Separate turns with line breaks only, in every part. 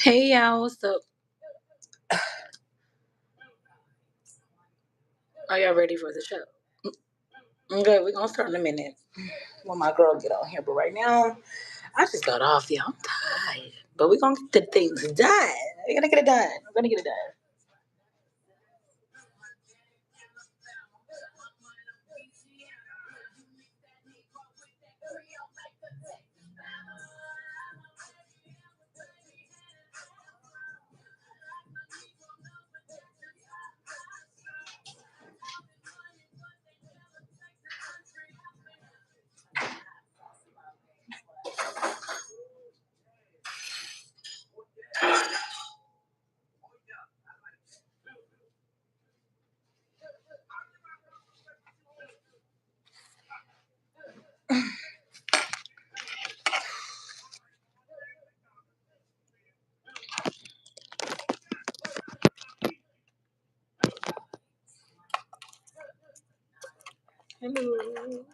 Hey y'all, what's up? Are y'all ready for the show? Okay, we're gonna start in a minute when my girl get on here. But right now, I just got off, y'all. I'm tired. But we're gonna get the things done. We're gonna get it done. We're gonna get it done. Hello.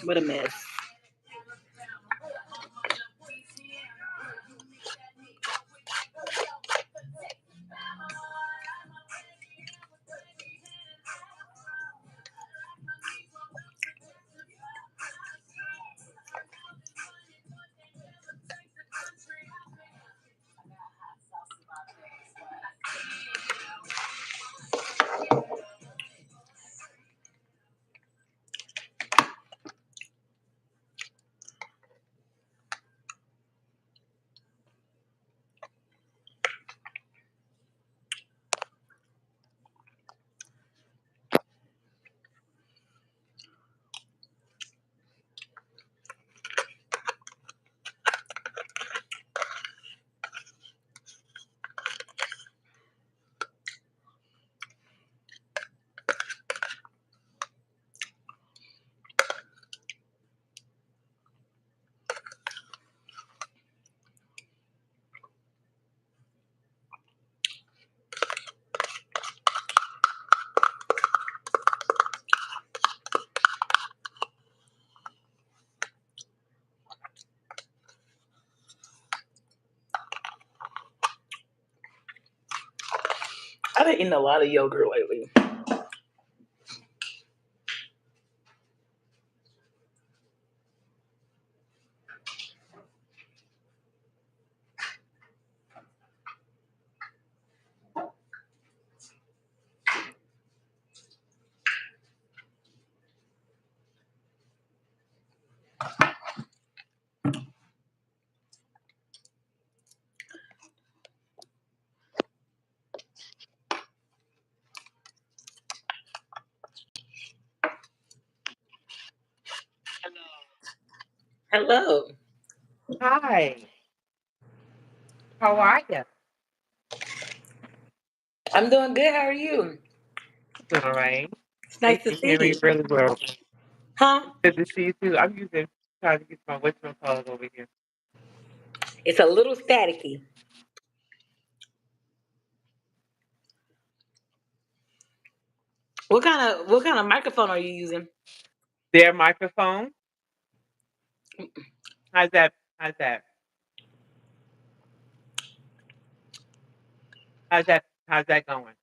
What a mess. I've been eating a lot of yogurt lately. Hello.
Hi, how are you?
I'm doing good. How are you?
Doing all right.
It's
You
nice to
can
see
hear me
you.
really well.
Huh?
Good to see you too. I'm using trying to get my whatchamacallit over here.
It's a little staticky. What kind of microphone are you using?
Their microphone. How's that? How's that? How's that going?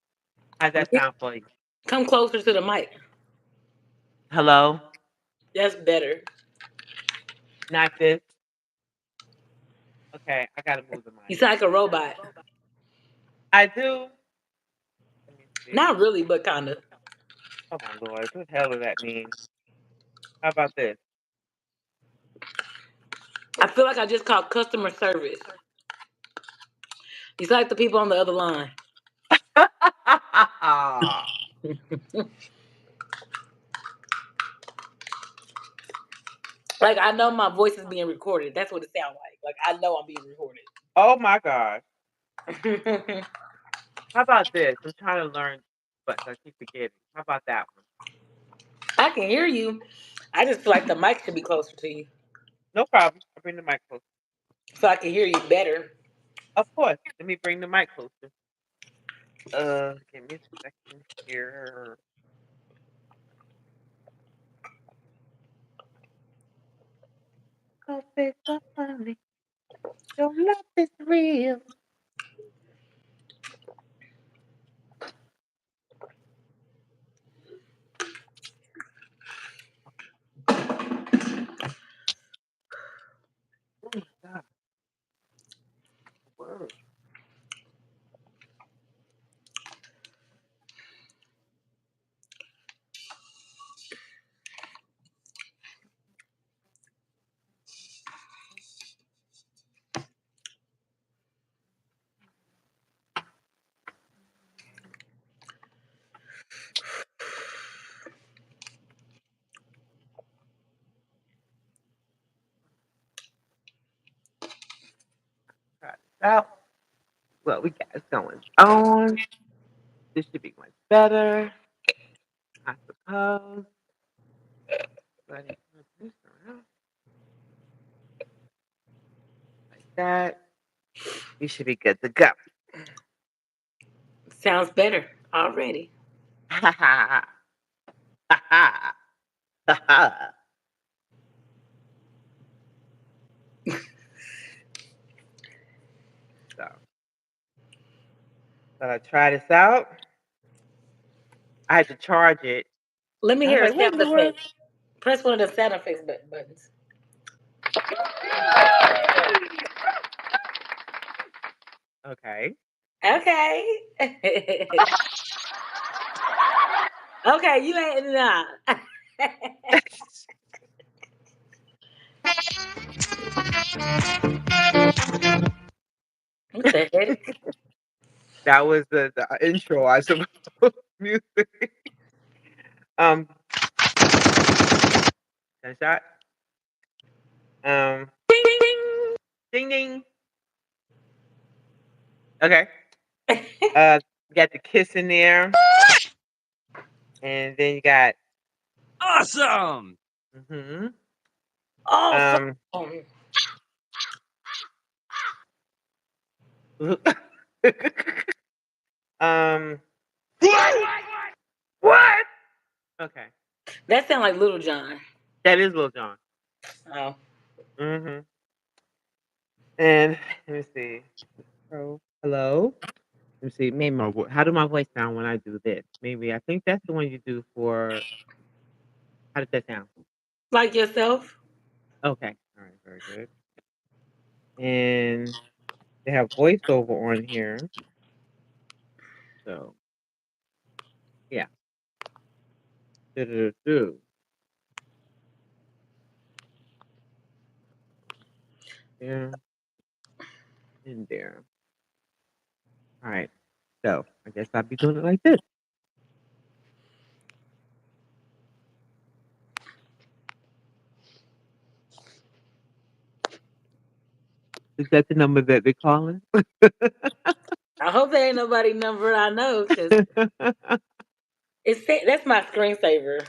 How's that sound for you?
Come closer to the mic.
Hello?
That's better.
Not this. Okay, I gotta move the
You
mic.
sound like a robot.
I do. Let me see.
Not really, but kind of.
Oh my lord, what the hell does that mean? How about this?
I feel like I just called customer service. You sound like the people on the other line. Like I know my voice is being recorded. That's what it sounds like. Like I know I'm being recorded.
Oh my gosh. How about this? I'm trying to learn, but I keep forgetting. How about that one?
I can hear you. I just feel like the mic should be closer to you,
No problem. I'll bring the mic closer.
so I can hear you better.
Of course. Let me bring the mic closer. Give me a second here. Cause it's so funny. Your love is real. Oh my God. Word. Try this out. What we got going on. This should be much better, I suppose. Let it flip this around like that. We should be good to go.
Sounds better already.
Ha ha ha ha ha ha. So, I try this out. I had to charge it.
Let me
I was
hear a
like, what in
sound
the world?
effect. Press one of the sound effects buttons.
Okay.
Okay. Okay, you ain't nah. What the heck?
That was the intro, I suppose. Music. Um, Gunshot. Ding ding ding ding. Okay. You got the kiss in there, and then you got
Awesome!
mm-hmm.
Awesome.
Um, um,
What?
what? Okay,
That sound like Little John.
that is Lil Jon.
Oh.
Mm-hmm. And let me see. Oh, hello. Let me see. Maybe how do my voice sound when I do this? Maybe I think that's the one you do for. How does that sound?
Like yourself?
Okay. All right. Very good. And they have voiceover on here. So yeah. Do-do-do-do. There and there. All right. So I guess I'll be doing it like this. Is that the number that they're calling?
I hope there ain't nobody number I know, because that's my screensaver.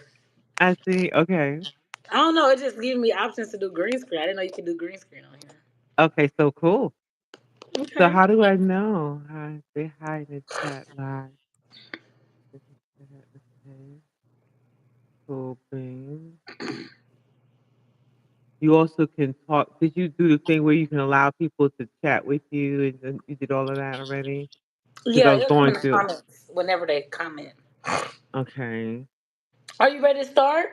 I see. Okay.
I don't know. It just gives me options to do green screen. I didn't know you could do green screen on here.
Okay. So cool. So
Okay.
how do I know? Hi, say hi in the chat live. Okay. Cool beans. You also can talk. Did you do the thing where you can allow people to chat with you, and then you did all of that already? Because I
Yeah,
was
it'll come in
going
the
to.
comments whenever they comment.
Okay.
Are you ready to start?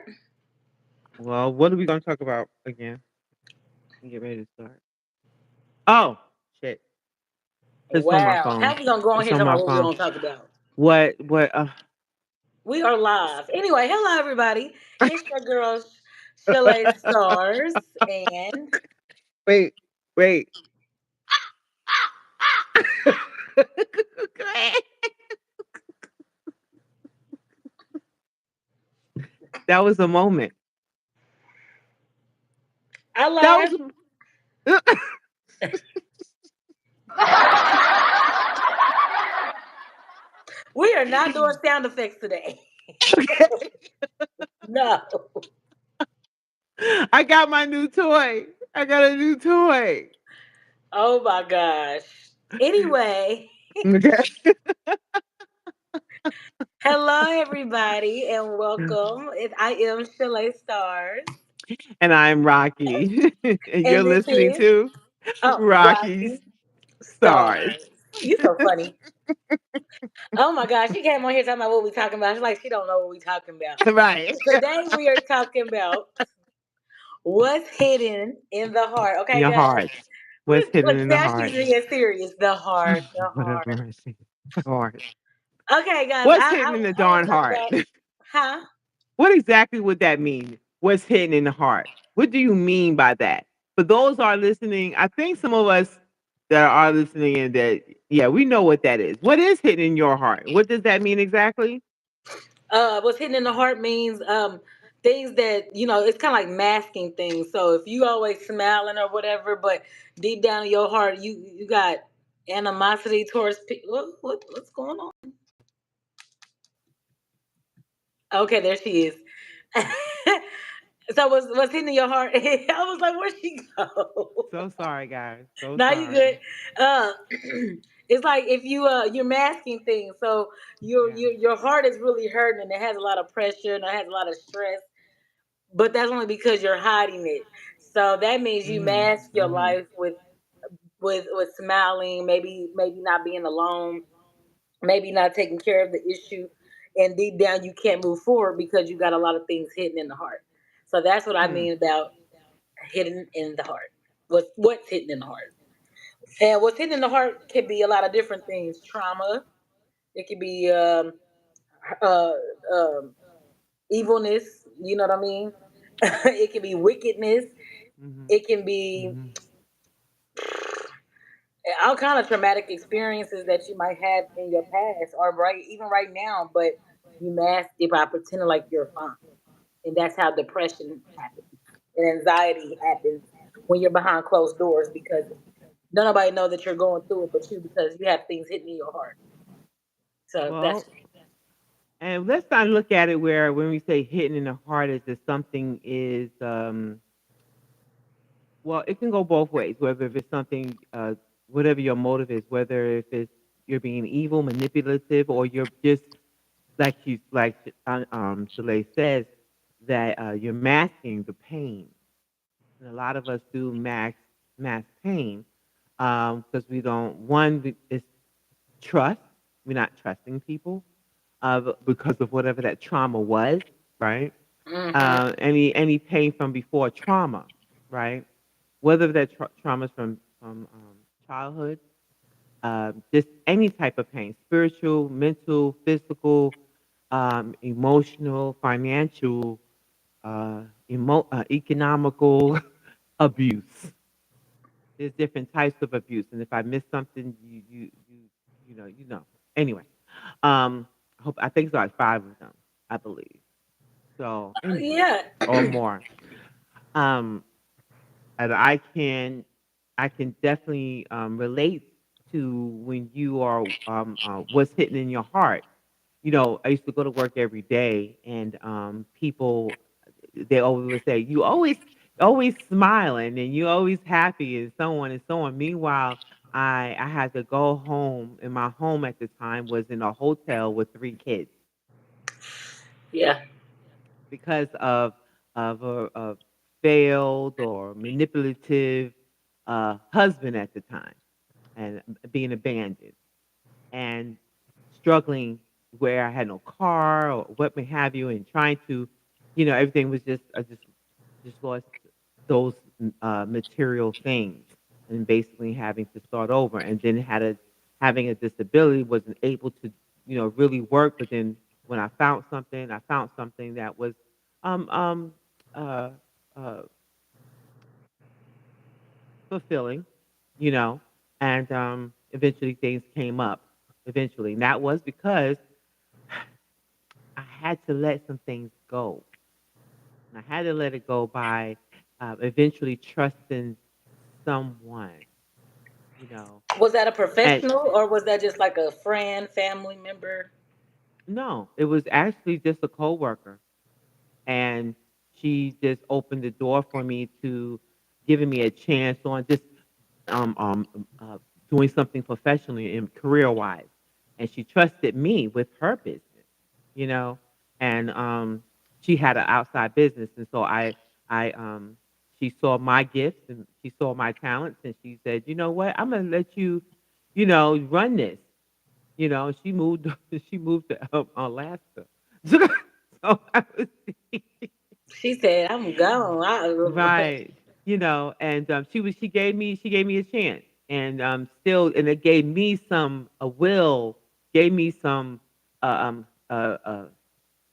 Well, what are we going to talk about again? Get ready to start. Oh shit! It's on my
Wow.
phone.
How we gonna go on
It's
here and
on
talk
my
about what we
phone.
gonna talk about?
What? What?
We are live. Anyway, hello everybody. It's your girl Chalet Stars and
Wait. Wait. That was a moment.
I
That
live.
was. A...
We are not doing sound effects today. No.
I got my new toy. I got a new toy.
Oh my gosh. Anyway,
Okay.
hello everybody and welcome. I am Shalay Stars,
And I'm Rocky. And you're
and this
listening
is
to Rocky's
Rocky
Stars.
Stars. You so funny. Oh my gosh, she came on here talking about what we talking about. She's like she don't know what we talking about.
Right.
Today we are talking about what's hidden in the heart.
In
Okay,
your
guys.
heart. What's hidden
Look,
in the
now she's
heart?
being serious. The heart, the
What a
heart.
mercy. Heart.
Okay, guys.
What's
I
hidden
I,
in the
I want
darn
to talk
heart?
about, huh?
What exactly would that mean? What's hidden in the heart? What do you mean by that? For those who are listening, I think some of us that are listening and that, yeah, we know what that is. What is hidden in your heart? What does that mean exactly?
What's hidden in the heart means things that it's kind of like masking things. So if you always smiling or whatever, but deep down in your heart you got animosity towards people. What's going on? Okay, there she is. So what's hidden in your heart? I was like, where'd she go?
So sorry, guys. So
Now you
sorry.
good. It's like if you're masking things, so
Yeah.
your heart is really hurting and it has a lot of pressure and it has a lot of stress, but that's only because you're hiding it. So that means you
Hmm.
mask your
Hmm.
life with smiling, maybe not being alone, maybe not taking care of the issue, and deep down you can't move forward because you got a lot of things hidden in the heart. So that's what I
Hmm.
mean about hidden in the heart. What's hidden in the heart? And what's hidden in the heart could be a lot of different things. Trauma. It could be uh, um, evilness. You know what I mean? It can be wickedness.
Hmm.
It can be
Hmm.
all kind of traumatic experiences that you might have in your past or even right now, but you mask it by pretending like you're fine. And that's how depression happens. And anxiety happens when you're behind closed doors because nobody know that you're going through it but you, because you have things hidden in your heart. So that's
Well, and let's not look at it where when we say hidden in the heart is that something is well, it can go both ways. Whether if it's something, whatever your motive is, whether if it's you're being evil, manipulative, or you're just Shalay says that you're masking the pain. And a lot of us do mask pain because we don't. It's trust. We're not trusting people because of whatever that trauma was, right?
hmm
Any pain from before trauma, right? Whether that trauma is from childhood, just any type of pain, spiritual, mental, physical, emotional, financial, economical abuse. There's different types of abuse, and if I miss something, you know. Anyway, I think it's like five of them, I believe. So anyway,
yeah.
or more. Um, and I can definitely relate to when you are what's hitting in your heart. I used to go to work every day, and people they always would say, "You always smiling, and you always happy," and so on and so on. Meanwhile, I had to go home, and my home at the time was in a hotel with three kids
Yeah.
because of a failed or manipulative husband at the time, and being abandoned and struggling where I had no car or what may have you, and trying to, everything was just I just lost those material things, and basically having to start over, and then having a disability, wasn't able to really work. But then when I found something that was um um uh uh fulfilling, you know, and eventually things came up. Eventually, and that was because I had to let some things go. And I had to let it go by eventually trusting someone, you know.
Was that a
And
professional or was that just like a friend, family member?
no, it was actually just a coworker, and she just opened the door for me to giving me a chance on just um um um, uh, doing something professionally and career wise, and she trusted me with her business, you know, and she had an outside business, and so I she saw my gifts and she saw my talents, and she said, you know what, I'm gonna let you, run this. She moved she moved to Alaska. So I was
She said, "I'm gone."
right, and she gave me a chance, and still, and it gave me some a will, gave me some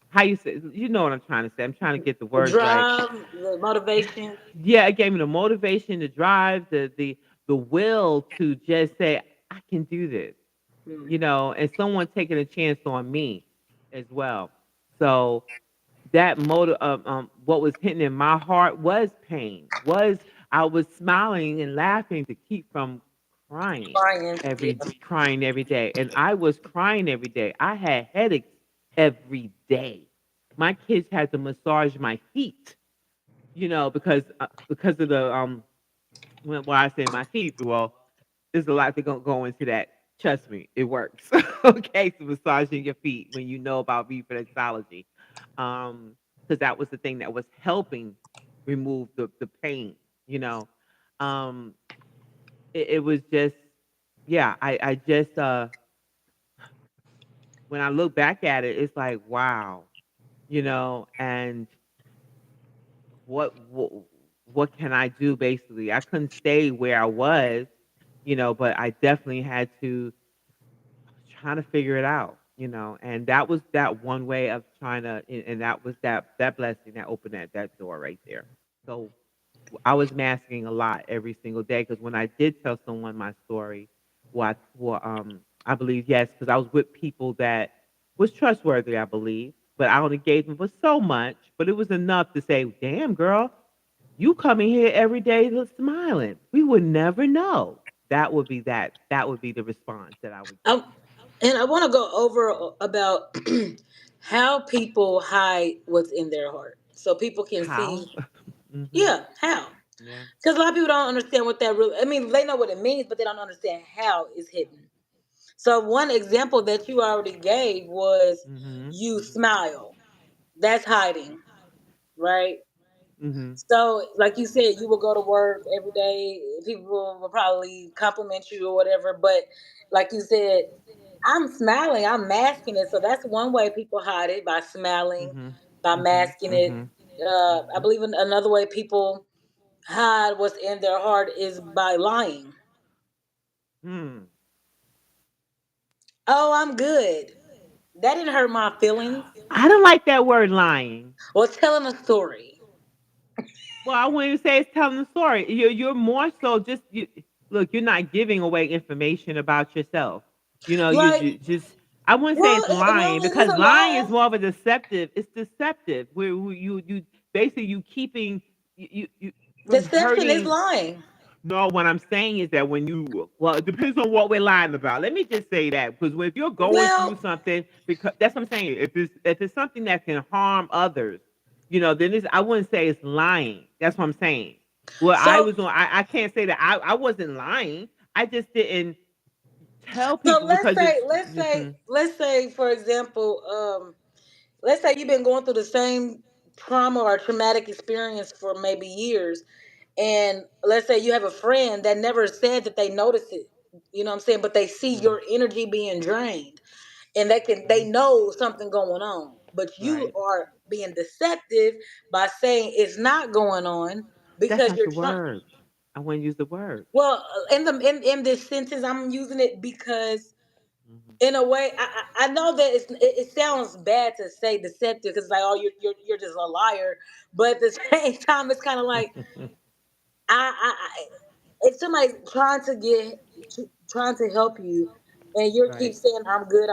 how you say, what I'm trying to say. I'm trying to get the
The
words right.
drive, the motivation.
Yeah, it gave me the motivation, the drive, the will to just say I can do this,
Hmm.
and someone taking a chance on me as well. So that motive of what was hitting in my heart was pain. Was I was smiling and laughing to keep from crying
Crying. Yeah.
crying every day. And I was crying every day. I had headaches every day. My kids had to massage my feet, because of the why I say my feet. Well, there's a lot to go into that. Trust me, it works. Okay, so massaging your feet when you know about reflexology, because that was the thing that was helping remove the pain. You know, um, it was just, yeah. I just when I look back at it, it's like wow, and what can I do? Basically, I couldn't stay where I was, but I definitely had to trying to figure it out, and that was that one way of trying to, and that was that blessing that opened that door right there. So I was masking a lot every single day because when I did tell someone my story, I believe yes, because I was with people that was trustworthy, I believe, but I only gave them for so much, but it was enough to say, "Damn, girl, you coming here every day smiling. We would never know." That would be the response that I would get.
I, and I want to go over about how people hide what's in their heart, so people can
How?
see.
Mhm.
Yeah, how?
Yeah.
Because a lot of people don't understand what that really. I mean, they know what it means, but they don't understand how it's hidden. So one example that you already gave was
Mhm.
you smile. That's hiding, right?
Mhm.
So, like you said, you will go to work every day. People will probably compliment you or whatever. But, like you said, I'm smiling. I'm masking it. So that's one way people hide it by smiling,
Mhm.
by
Mhm.
masking it.
Mhm.
I
Mhm.
believe another way people hide what's in their heart is by lying.
Hmm.
Oh, I'm good. That didn't hurt my feelings.
I don't like that word lying.
Or telling a story.
Well, I wouldn't even say it's telling the story. You're more so just look. You're not giving away information about yourself.
Like,
Just. I wouldn't say
well,
it's lying
is it
because
a
lying is
lie?
more of a deceptive. It's deceptive where you basically you keeping you from
Deception is
hurting.
lying.
No, what I'm saying is that well, it depends on what we're lying about. Let me just say that because if you're going through
Well,
something, because that's what I'm saying. If it's something that can harm others, then I wouldn't say it's lying. That's what I'm saying. Well, I
so
was on. I can't say that I wasn't lying. I just didn't tell
so
people because it's.
let's say for example, let's say you've been going through the same trauma or traumatic experience for maybe years, and let's say you have a friend that never said that they noticed it. You know what I'm saying? But they see
Mhm,
your energy being drained, and they
mhm.
know something going on. But you
Right.
are being deceptive by saying it's not going on
That's
because
not
you're
the
trying.
word. I wouldn't use the word.
Well, in this sentence, I'm using it because
Mhm.
in a way, I know that it sounds bad to say deceptive because like, oh, you're just a liar. But at the same time, it's kind of like I if somebody's trying to trying to help you, and you keep
Right.
saying I'm good,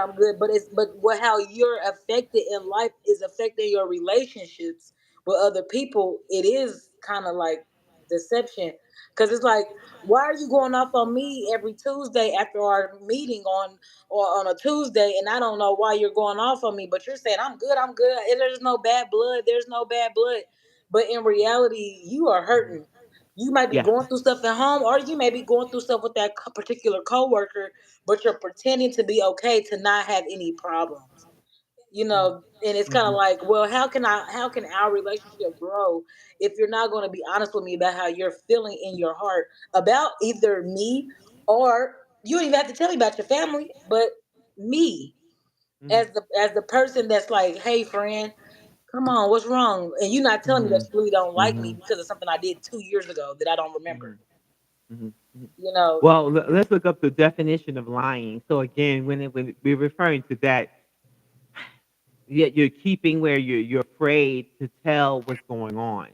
but what how you're affected in life is affecting your relationships with other people. It is kind of like deception because it's like, why are you going off on me every Tuesday after our meeting or on a Tuesday, and I don't know why you're going off on me, but you're saying I'm good, and there's no bad blood, there's no bad blood, but in reality, you are
Mhm.
hurting. You might be
Yeah.
going through stuff at home, or you may be going through stuff with that particular coworker, but you're pretending to be okay to not have any problems. And it's kind of
Mm-hmm.
like, well, how can our relationship grow if you're not going to be honest with me about how you're feeling in your heart about either me, or you don't even have to tell me about your family, but me
Mm-hmm.
as the person that's like, hey friend, come on, what's wrong? And you not telling me that
Mm-hmm.
you really don't like me
Mm-hmm.
because of something I did 2 years ago that I don't remember.
Mm-hmm. Hmm.
You know,
Well, let's look up the definition of lying. So again, when we're referring to that, yet you're keeping where you're afraid to tell what's going on.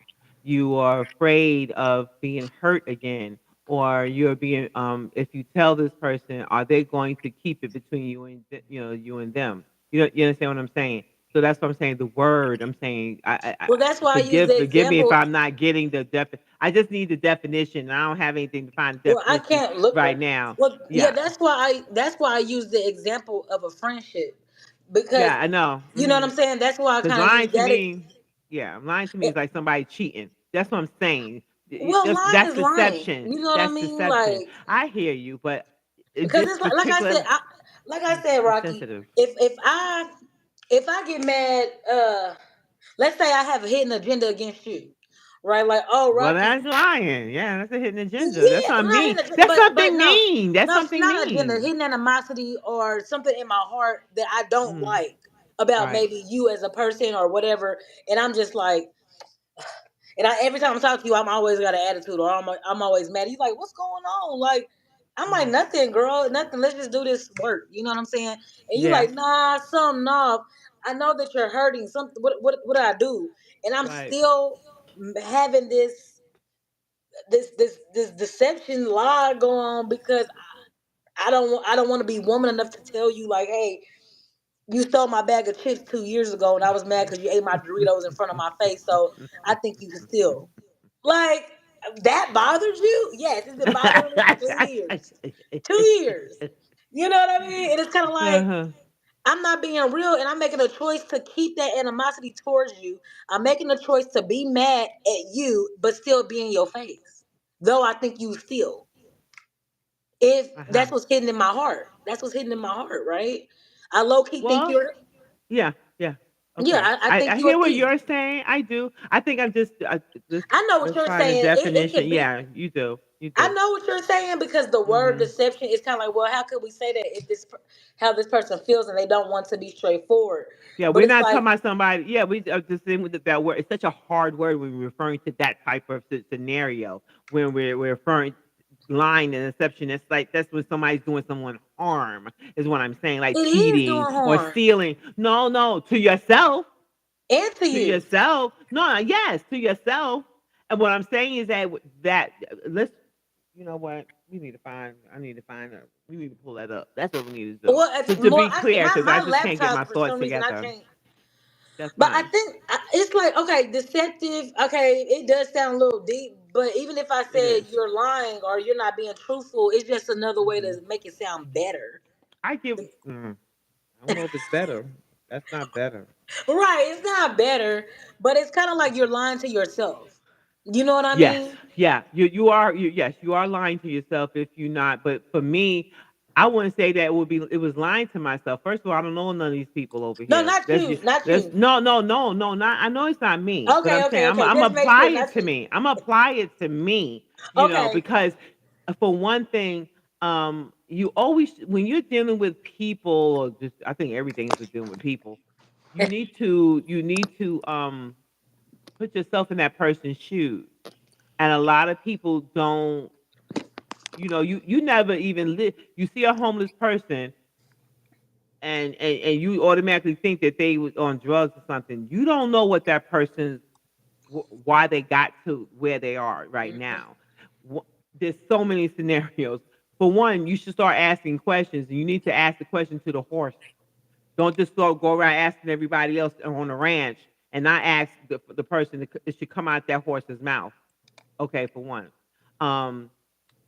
You are afraid of being hurt again, or you're being if you tell this person, are they going to keep it between you and you and them? You understand what I'm saying? So that's what I'm saying. The word I'm saying.
well, that's why I use the
Forgive me if
example.
I'm not getting the I just need the definition. I don't have anything to find the
Well, I
definition
can't look.
right now.
Well, yeah,
Yeah,
that's why I use the example of a friendship, because
yeah, I know.
you know what I'm saying. That's why I
Because
kind of use
lying to
that.
me, yeah, lying to me is like somebody cheating. That's what I'm saying.
Well, lying
That's
is lying.
deception.
You know what I
That's
mean?
deception.
Like,
I hear you, but in
because
this
it's like I said,
particular, it's
Rocky.
sensitive.
If I get mad, let's say I have a hidden agenda against you, right? Like, oh,
Well,
Rocky,
that's lying. Yeah, that's a hidden agenda. That's
yeah,
not
not
mean.
hidden,
That's
but
something
no,
mean. That's
no, it's
something
not agenda,
mean.
hidden animosity or something in my heart that I don't
Mm,
like about
right.
maybe you as a person or whatever, and I'm just like, and every time I talk to you, I'm always got an attitude, or I'm always mad. You like, what's going on? Like, I'm like,
Mm,
nothing, girl, nothing. Let's just do this work. You know what I'm saying? And you
yeah.
like, nah, something off. I know that you're hurting. Something. What do I do? And I'm
Right.
still having this deception lie going on because I don't want to be woman enough to tell you like, hey, you stole my bag of chips 2 years ago, and I was mad because you ate my Doritos in front of my face. So I think you can steal. Like, that bothers you? Yes, it's been bothering me for 2 years. 2 years. You know what I mean? And it's kind of like
Uh-huh.
I'm not being real, and I'm making a choice to keep that animosity towards you. I'm making a choice to be mad at you, but still be in your face. Though I think you still. If
Uh-huh.
that's what's hidden in my heart. That's what's hidden in my heart, right? I low key think
Well,
you're
yeah, yeah.
yeah,
Okay.
I think
I
you're a
hear what
thief.
you're saying. I do. I think I'm just
I know what
let's
you're
find a
saying. It
definition.
could be.
Yeah, you do. You
I
do.
know what you're saying because the word
Mhm.
deception is kind of like, well, how could we say that if how this person feels and they don't want to be straightforward?
Yeah,
But
we're
it's
not
like
talking about somebody. Yeah, we are just saying with that word. It's such a hard word when we're referring to that type of scenario when we're referring lying and deception. It's like that's when somebody's doing someone harm. Is what I'm saying, like
it is
cheating
doing
or
harm,
stealing. No, no, to yourself.
and to
To
you.
yourself. No, yes, to yourself. And what I'm saying is that let's you know what we need to find. I need to find. We need to pull that up. That's what we need to do.
Well,
To
well,
be clear, because I
my
just can't get my
laptop for
thoughts
some reason I
together.
can't.
That's
But I
fine.
think it's like, okay, deceptive. Okay, it does sound a little deep, but even if I
It
said
is.
you're lying or you're not being truthful, it's just another way
Hmm.
to make it sound better.
I give. I don't know if it's better. That's not better.
Right? It's not better, but it's kind of like you're lying to yourself. You know what I
Yes,
mean?
yeah, you are yes, you are lying to yourself if you're not. But for me, I wouldn't say that it was lying to myself. First of all, I don't know none of these people over
No,
here.
not you, not
That's
you.
no, not. I know it's not me, but I'm
Okay,
saying
okay, okay.
I'm
Just make
apply
sure,
it
not
to
you.
me. I'm apply it to me.
Okay,
Because for one thing, you always when you're dealing with people, or just I think everything is with dealing with people. You need to put yourself in that person's shoes, and a lot of people don't. You never even live. You see a homeless person, and you automatically think that they was on drugs or something. You don't know what that person's why they got to where they are right
mhm.
now. Wh- There's so many scenarios. For one, you should start asking questions, and you need to ask the question to the horse. Don't just go around asking everybody else on the ranch and not ask the person that it should come out that horse's mouth. Okay, for one. Um,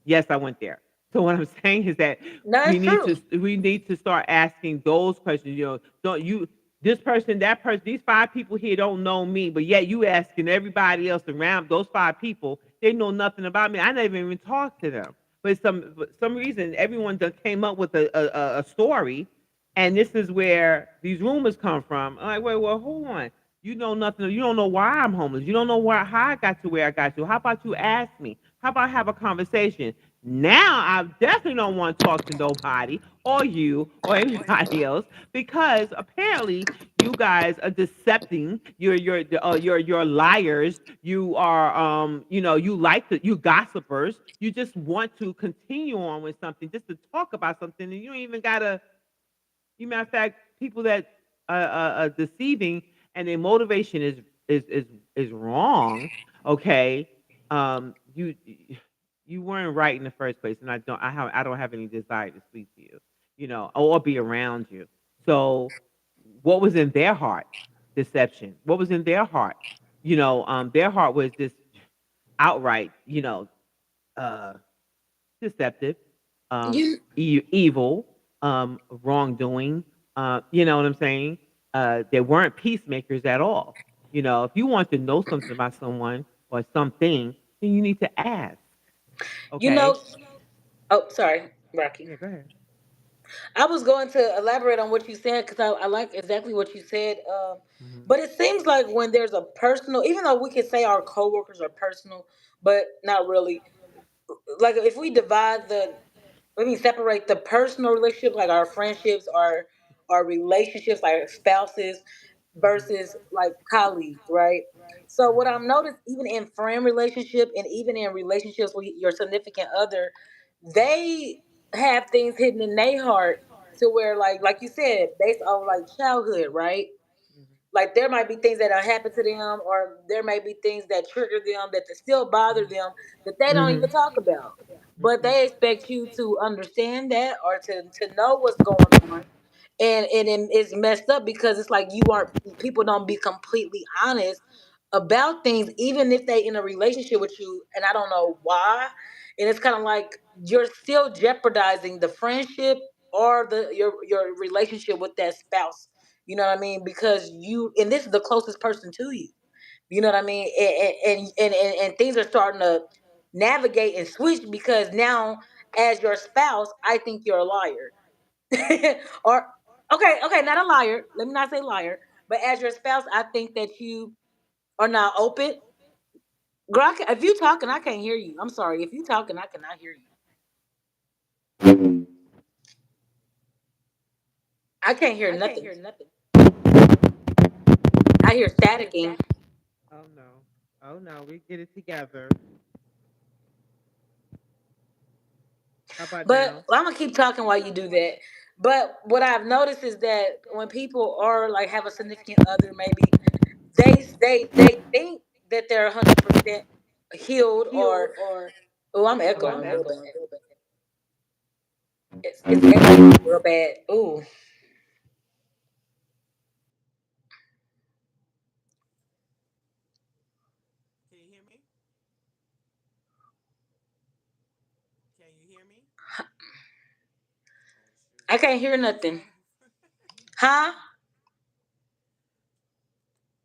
yes, I went there. So what I'm saying is that
No, it's true.
we need to start asking those questions. Don't you this person, that person, these five people here don't know me, but yet you asking everybody else around those five people, they know nothing about me. I never even talked to them. But some reason, everyone just came up with a story, and this is where these rumors come from. I'm like, wait, well, hold on. You know nothing. You don't know why I'm homeless. You don't know why how I got to where I got to. How about you ask me? How about have a conversation? Now I definitely don't want to talk to nobody or you or anybody else because apparently you guys are decepting. You're liars. You are you like to you gossipers. You just want to continue on with something just to talk about something, and you don't even gotta. You matter of fact, people that are deceiving and their motivation is is is wrong. Okay, you you weren't right in the first place, and I don't have any desire to speak to you, or be around you. So, what was in their heart? Deception. What was in their heart? Their heart was just outright, uh, deceptive,
You
evil, wrongdoing. You know what I'm saying? They weren't peacemakers at all. If you want to know something about someone or something, then you need to ask.
you
Okay?
know. Oh, sorry, Rocky.
Yeah, go ahead.
I was going to elaborate on what you said because I like exactly what you said.
Hmm.
But it seems like when there's a personal, even though we could say our coworkers are personal, but not really. Like if we divide the, let me separate the personal relationships, like our friendships, our relationships, like our spouses, versus like colleagues, right? So what I've noticed, even in friend relationship and even in relationships with your significant other, they have things hidden in their heart to where, like you said, based on like childhood, right? Like there might be things that have happened to them, or there may be things that trigger them that still bother them that they don't
Hmm.
even talk about. But
Hmm.
they expect you to understand that or to know what's going on. And it's messed up because it's like you aren't people don't be completely honest about things, even if they in a relationship with you, and I don't know why. And it's kind of like you're still jeopardizing the friendship or your relationship with that spouse, you know what I mean? Because and this is the closest person to you. You know what I mean? And things are starting to navigate and switch because now, as your spouse, I think you're a liar. Or okay, not a liar. Let me not say liar, but as your spouse, I think that you are not open. Girl, if you talking, I can't hear you. I'm sorry. If you talking, I cannot hear you. I can't hear nothing. I hear staticking.
Oh no. Oh no. We get it together. How about
But
now?
I'm gonna keep talking while you do that. But what I've noticed is that when people are like have a significant other, maybe they think that they're 100% healed, or oh, I'm
How about
echoing real
now?
bad. It's echoing real bad. Ooh,
Can you hear me? Can you hear me? Oh shoot,
I
my
can't hear
phone is
nothing.
off.
Huh?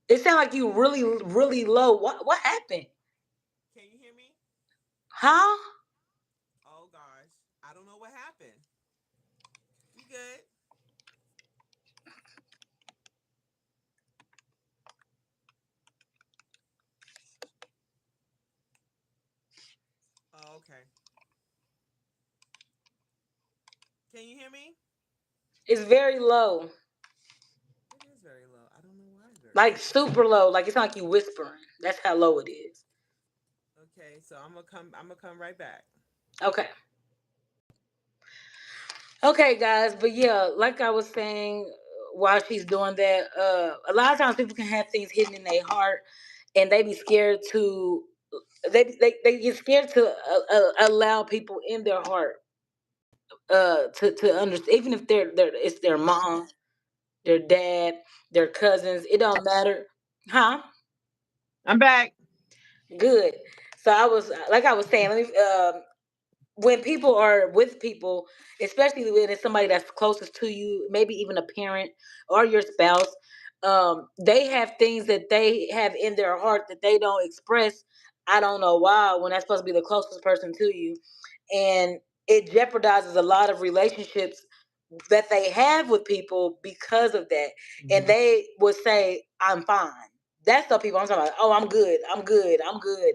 It sounds like you really really low. What happened?
Can you hear me?
Huh?
Oh gosh, I don't know what happened. You good? Oh, okay. Can you hear me?
It's very low,
It is very low. I don't know why it's very
like
low.
super low. Like it's not like you whispering. That's how low it is.
Okay, so I'm gonna come. I'm gonna come right back.
Okay. Okay, guys, but yeah, like I was saying, while she's doing that, a lot of times people can have things hidden in their heart, and they be scared to, they get scared to allow people in their heart, to understand, even if it's their mom, their dad, their cousins, it don't matter, huh?
I'm back.
Good. So I was like I was saying, let me when people are with people, especially when it's somebody that's closest to you, maybe even a parent or your spouse, They have things that they have in their heart that they don't express. I don't know why, when that's supposed to be the closest person to you. And it jeopardizes a lot of relationships that they have with people because of that. And
Mhm.
they would say, I'm fine. That's the people I'm talking about. Oh, I'm good. I'm good. I'm good.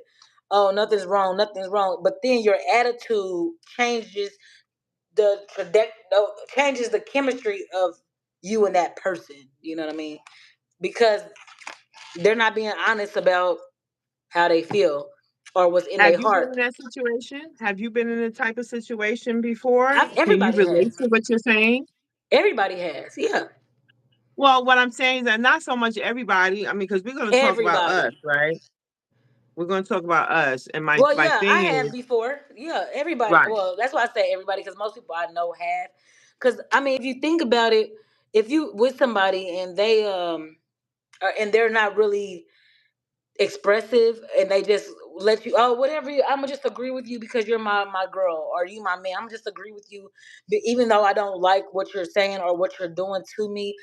Oh, nothing's wrong. Nothing's wrong. But then your attitude changes changes the chemistry of you and that person. You know what I mean? Because they're not being honest about how they feel or what's in
Have
their
you been in
heart.
that situation? Have you been in a type of situation before? Can you
Everybody
relate
has.
to what you're saying?
Everybody has. Yeah.
Well, what I'm saying is that not so much everybody. I mean, because we're going to talk about us,
Everybody.
right? We're going to talk about us. And my
Well,
my
yeah, I
thing
have
is,
before. Yeah, everybody.
right,
Well, that's why I say everybody, because most people I know have. Because I mean, if you think about it, if you with somebody and they and they're not really expressive and they just let you, oh, whatever, I'm gonna just agree with you because you're my girl or you my man, I'm gonna just agree with you, even though I don't like what you're saying or what you're doing to me.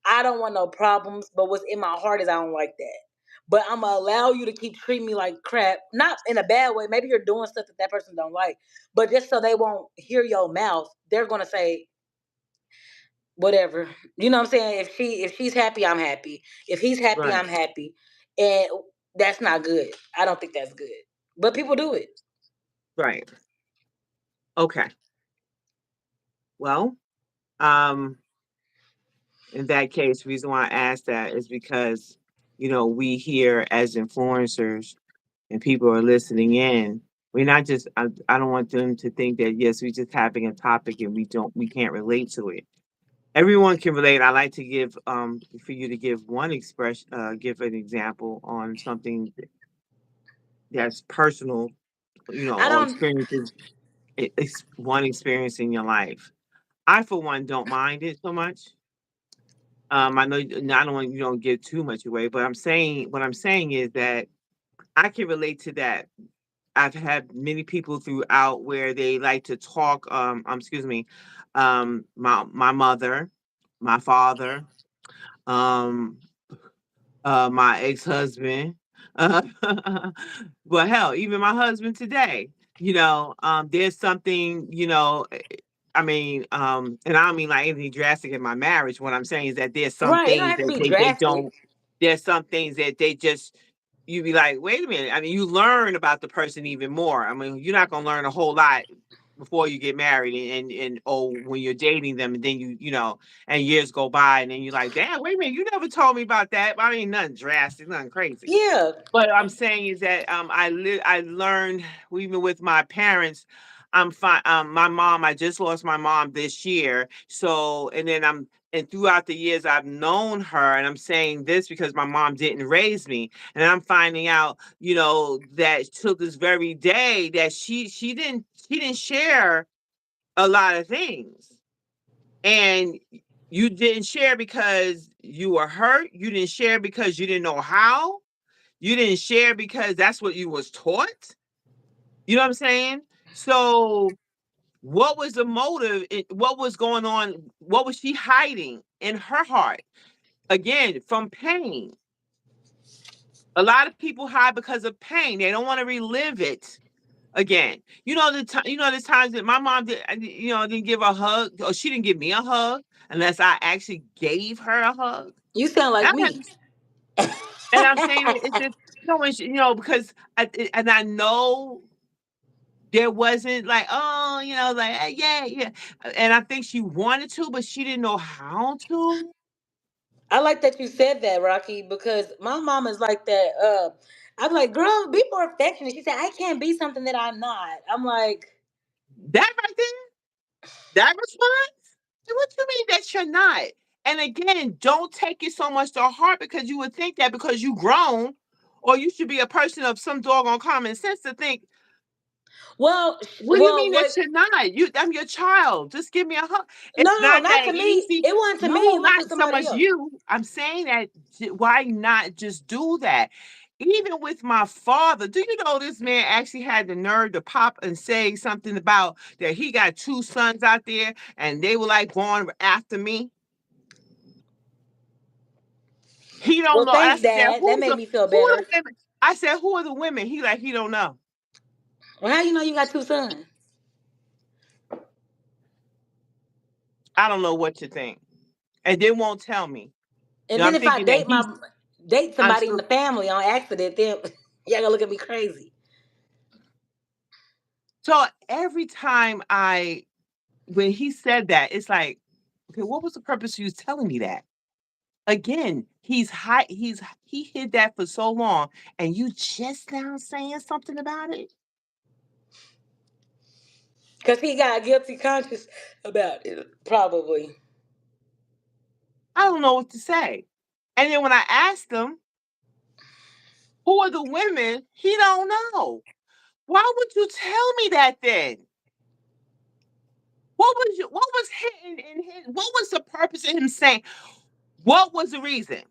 I don't want no problems, but what's in my heart is I don't like that. But I'm gonna allow you to keep treating me like crap, not in a bad way. Maybe you're doing stuff that that person don't like, but just so they won't hear your mouth, they're gonna say whatever. You know what I'm saying? If she's happy, I'm happy. If he's happy,
right,
I'm happy. And that's not good. I don't think that's good. But people do it.
right. Okay. Well, um, in that case, the reason why I asked that is because, we here as influencers and people are listening in. We're not just, I don't want them to think that, yes, we're just having a topic and we can't relate to it. Everyone can relate. I like to give, for you to give one expression, give an example on something that's personal,
I
or
don't
experiences, one experience in your life. I, for one, don't mind it so much. I know I don't want you don't give too much away, but what I'm saying is that I can relate to that. I've had many people throughout where they like to talk. Excuse me, my mother, my father, um, my ex husband, uh, but hell, even my husband today. There's something. I mean, and I don't mean like anything drastic in my marriage. What I'm saying is that there's some
right. It don't
things
have to
that
be
they
drastic.
don't. There's some things that they just you be like, wait a minute. I mean, you learn about the person even more. I mean, you're not gonna learn a whole lot before you get married and when you're dating them and then and years go by and then you're like, damn, wait a minute, you never told me about that. I mean, nothing drastic, nothing crazy.
Yeah.
But I'm saying is that I learned even with my parents. I'm fine. My mom, I just lost my mom this year. So, and throughout the years I've known her, and I'm saying this because my mom didn't raise me, and I'm finding out, that till this very day that she didn't share a lot of things, and you didn't share because you were hurt. You didn't share because you didn't know how. You didn't share because that's what you was taught. You know what I'm saying? So what was the motive? What was going on? What was she hiding in her heart? Again, from pain. A lot of people hide because of pain. They don't want to relive it again. There's times that my mom didn't give a hug, or she didn't give me a hug unless I actually gave her a hug.
You sound like me.
And I'm saying it's just because I know there wasn't like, oh, like, yeah, yeah. And I think she wanted to, but she didn't know how to.
I like that you said that, Rocky, because my mom is like that. I'm like, girl, be more affectionate. She said, I can't be something that I'm not. I'm like,
That right there, that response. What you mean that you're not? And again, don't take it so much to heart because you would think that because you grown, or you should be a person of some doggone common sense to think,
well,
what do you mean that
what?
you're not? I'm your child. Just give me a hug.
No,
It's
no,
not
not
that
to me.
easy.
It wasn't to
No,
me. It went to
not so
somebody
much
else.
you. I'm saying that why not just do that? Even with my father, do you know this man actually had the nerve to pop and say something about that he got two sons out there and they were like born after me? He don't
Well,
know. And I
thanks,
said,
Dad. That made me feel
who are
better.
the women? I said, who are the women? He like, he don't know.
Well, how you know you got two sons?
I don't know what to think. And they won't tell me. You
And
know,
then
I'm
if I
thinking that
date
I'm
somebody in
still,
the family on accident, then y'all gonna look at me crazy.
so every time when he said that, it's like, okay, what was the purpose of you telling me that? Again, he hid that for so long, and you just now saying something about it?
Cause he got a guilty conscience about it, probably.
I don't know what to say. And then when I asked him, who are the women? He don't know. Why would you tell me that then? What was hidden in his, what was the purpose of him saying? What was the reason?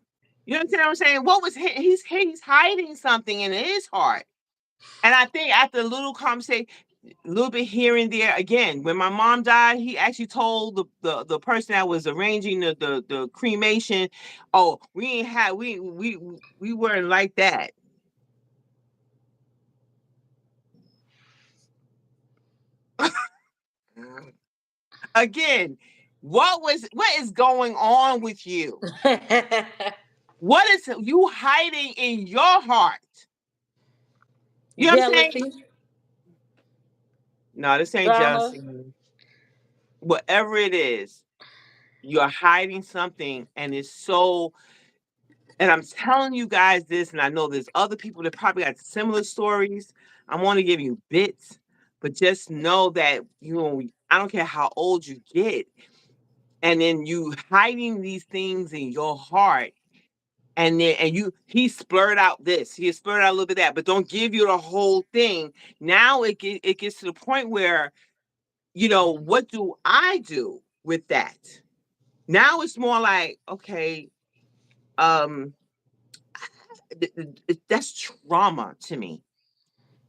You understand what I'm saying? What was hidden? He's hiding something in his heart. And I think after a little conversation, a little bit here and there, again, when my mom died, he actually told the person that was arranging the cremation, oh, we ain't had we weren't like that. Again, what is going on with you? What is you hiding in your heart? You know what I'm saying?
Jealousy,
No, this ain't
drama.
jealousy. Whatever it is, you're hiding something, and it's so. And I'm telling you guys this, and I know there's other people that probably got similar stories. I'm only giving you bits, but just know that I don't care how old you get, and then you hiding these things in your heart. And then he splurted out this, he splurted out a little bit of that, but don't give you the whole thing. Now it gets to the point where, what do I do with that? Now it's more like, okay, um, that's trauma to me.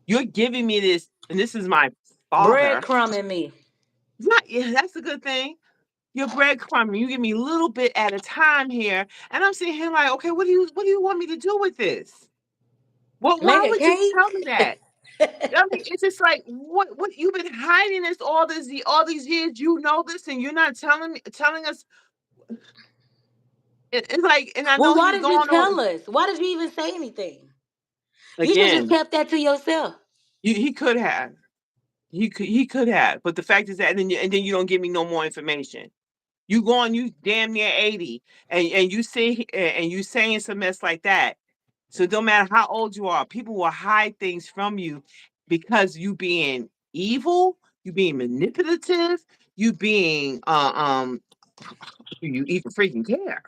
You're giving me this, and this is my father.
Breadcrumb in me.
Right, yeah, that's a good thing. You're breadcrumbing. You give me a little bit at a time here, and I'm sitting here like, okay, what do you want me to do with this?
Make
Why
a
would you tell me
cake.
that? I mean, it's just like, what you've been hiding this all these years. You know this, and you're not telling us. It's like, and I
Well,
know
why
he's
did you
going on
tell us? Why did you even say anything? You should just
again.
kept that to yourself.
He could have, he could have, but the fact is that, and then you don't give me no more information. You going, you damn near 80, and you say, and you saying some mess like that. So it don't matter how old you are, people will hide things from you because you being evil, you being manipulative, you being do you even freaking care?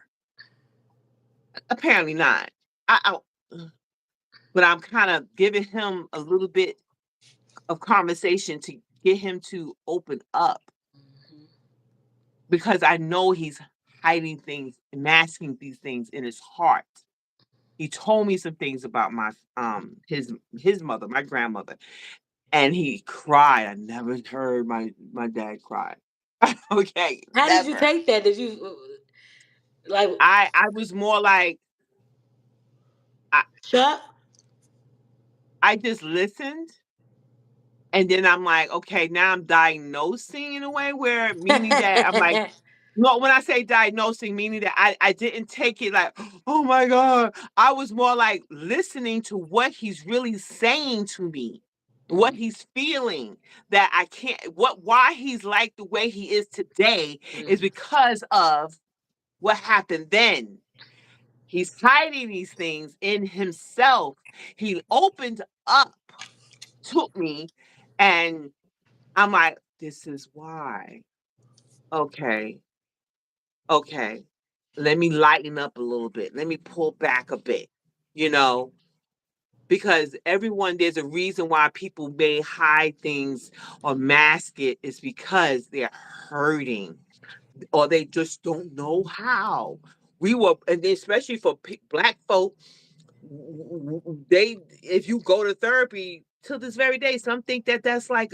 Apparently not. But I'm kind of giving him a little bit of conversation to get him to open up, because I know he's hiding things, masking these things in his heart. He told me some things about his mother, my grandmother, and he cried. I never heard my dad cry. Okay,
How did you
never.
take that? Did you like
I was more like I
shut?
I just listened, and then I'm like, okay, now I'm diagnosing in a way where, meaning that I'm like, no, when I say diagnosing, meaning that I didn't take it like, oh my God. I was more like listening to what he's really saying to me, what he's feeling, that I can't, why he's like the way he is today is because of what happened then. He's hiding these things in himself. He opened up to me, and I'm like, this is why. Okay. Okay, let me lighten up a little bit. Let me pull back a bit, you know, because there's a reason why people may hide things or mask it, is because they're hurting or they just don't know how. And especially for Black folk, if you go to therapy till this very day, some think that that's like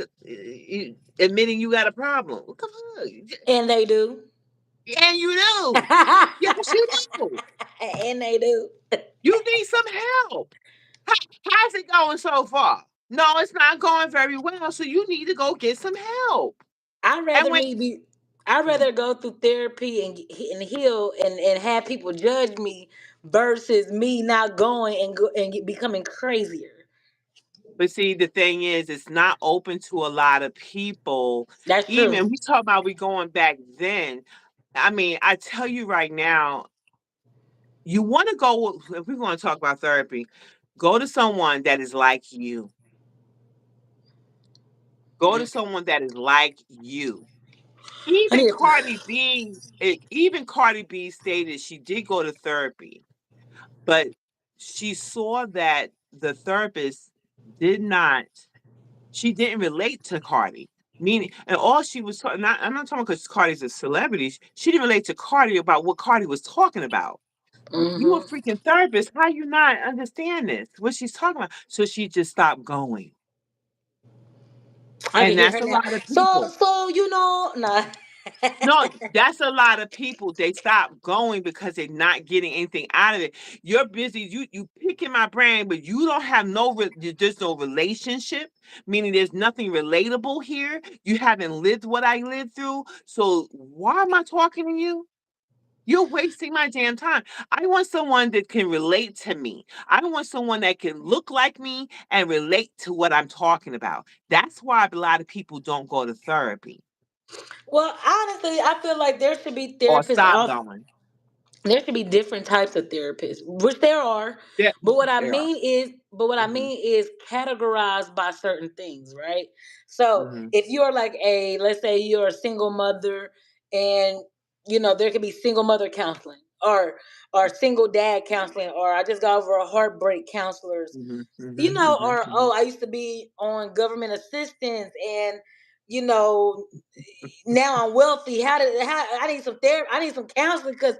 admitting you got a problem. Come on.
And they do.
And you do. Yes, you do.
And they do.
You need some help. How's it going so far? No, it's not going very well. So you need to go get some help.
I'd
And
rather
when
me be. I'd
Mhm.
rather go through therapy and heal and have people judge me versus me not going and becoming crazier.
But see, the thing is, it's not open to a lot of people.
That's true.
Even we talk about we going back then. I mean, I tell you right now, you want to go, if we're going to talk about therapy, go to someone that is like you. Go to
Mm.
someone that is like you.
I need to.
Even Cardi B stated she did go to therapy, but she saw that the therapist did not, she didn't relate to Cardi. Meaning, and all she was talking, I'm not talking because Cardi's a celebrity. She didn't relate to Cardi about what Cardi was talking about. You a
Hmm.
freaking therapist. How you not understand this? What she's talking about. So she just stopped going.
I can
And
hear
that's
her
a
now.
lot of
So
people.
nah.
No, that's a lot of people. They stop going because they're not getting anything out of it. You're busy. You picking my brain, but you don't have there's no relationship. Meaning there's nothing relatable here. You haven't lived what I lived through. So why am I talking to you? You're wasting my damn time. I want someone that can relate to me. I want someone that can look like me and relate to what I'm talking about. That's why a lot of people don't go to therapy
Well, honestly, I feel like there should be
or
therapists
stop
off.
going.
There should be different types of therapists, which there are.
Yeah, they are.
But what I
Mhm,
mean is categorized by certain things, right? So
mhm,
if you're like let's say you're a single mother, and there could be single mother counseling, or single dad counseling, or I just got over a heartbreak counselors,
mhm, mhm, mhm,
or
mhm.
I used to be on government assistance, and you know now I'm wealthy. How I need some therapy, I need some counseling because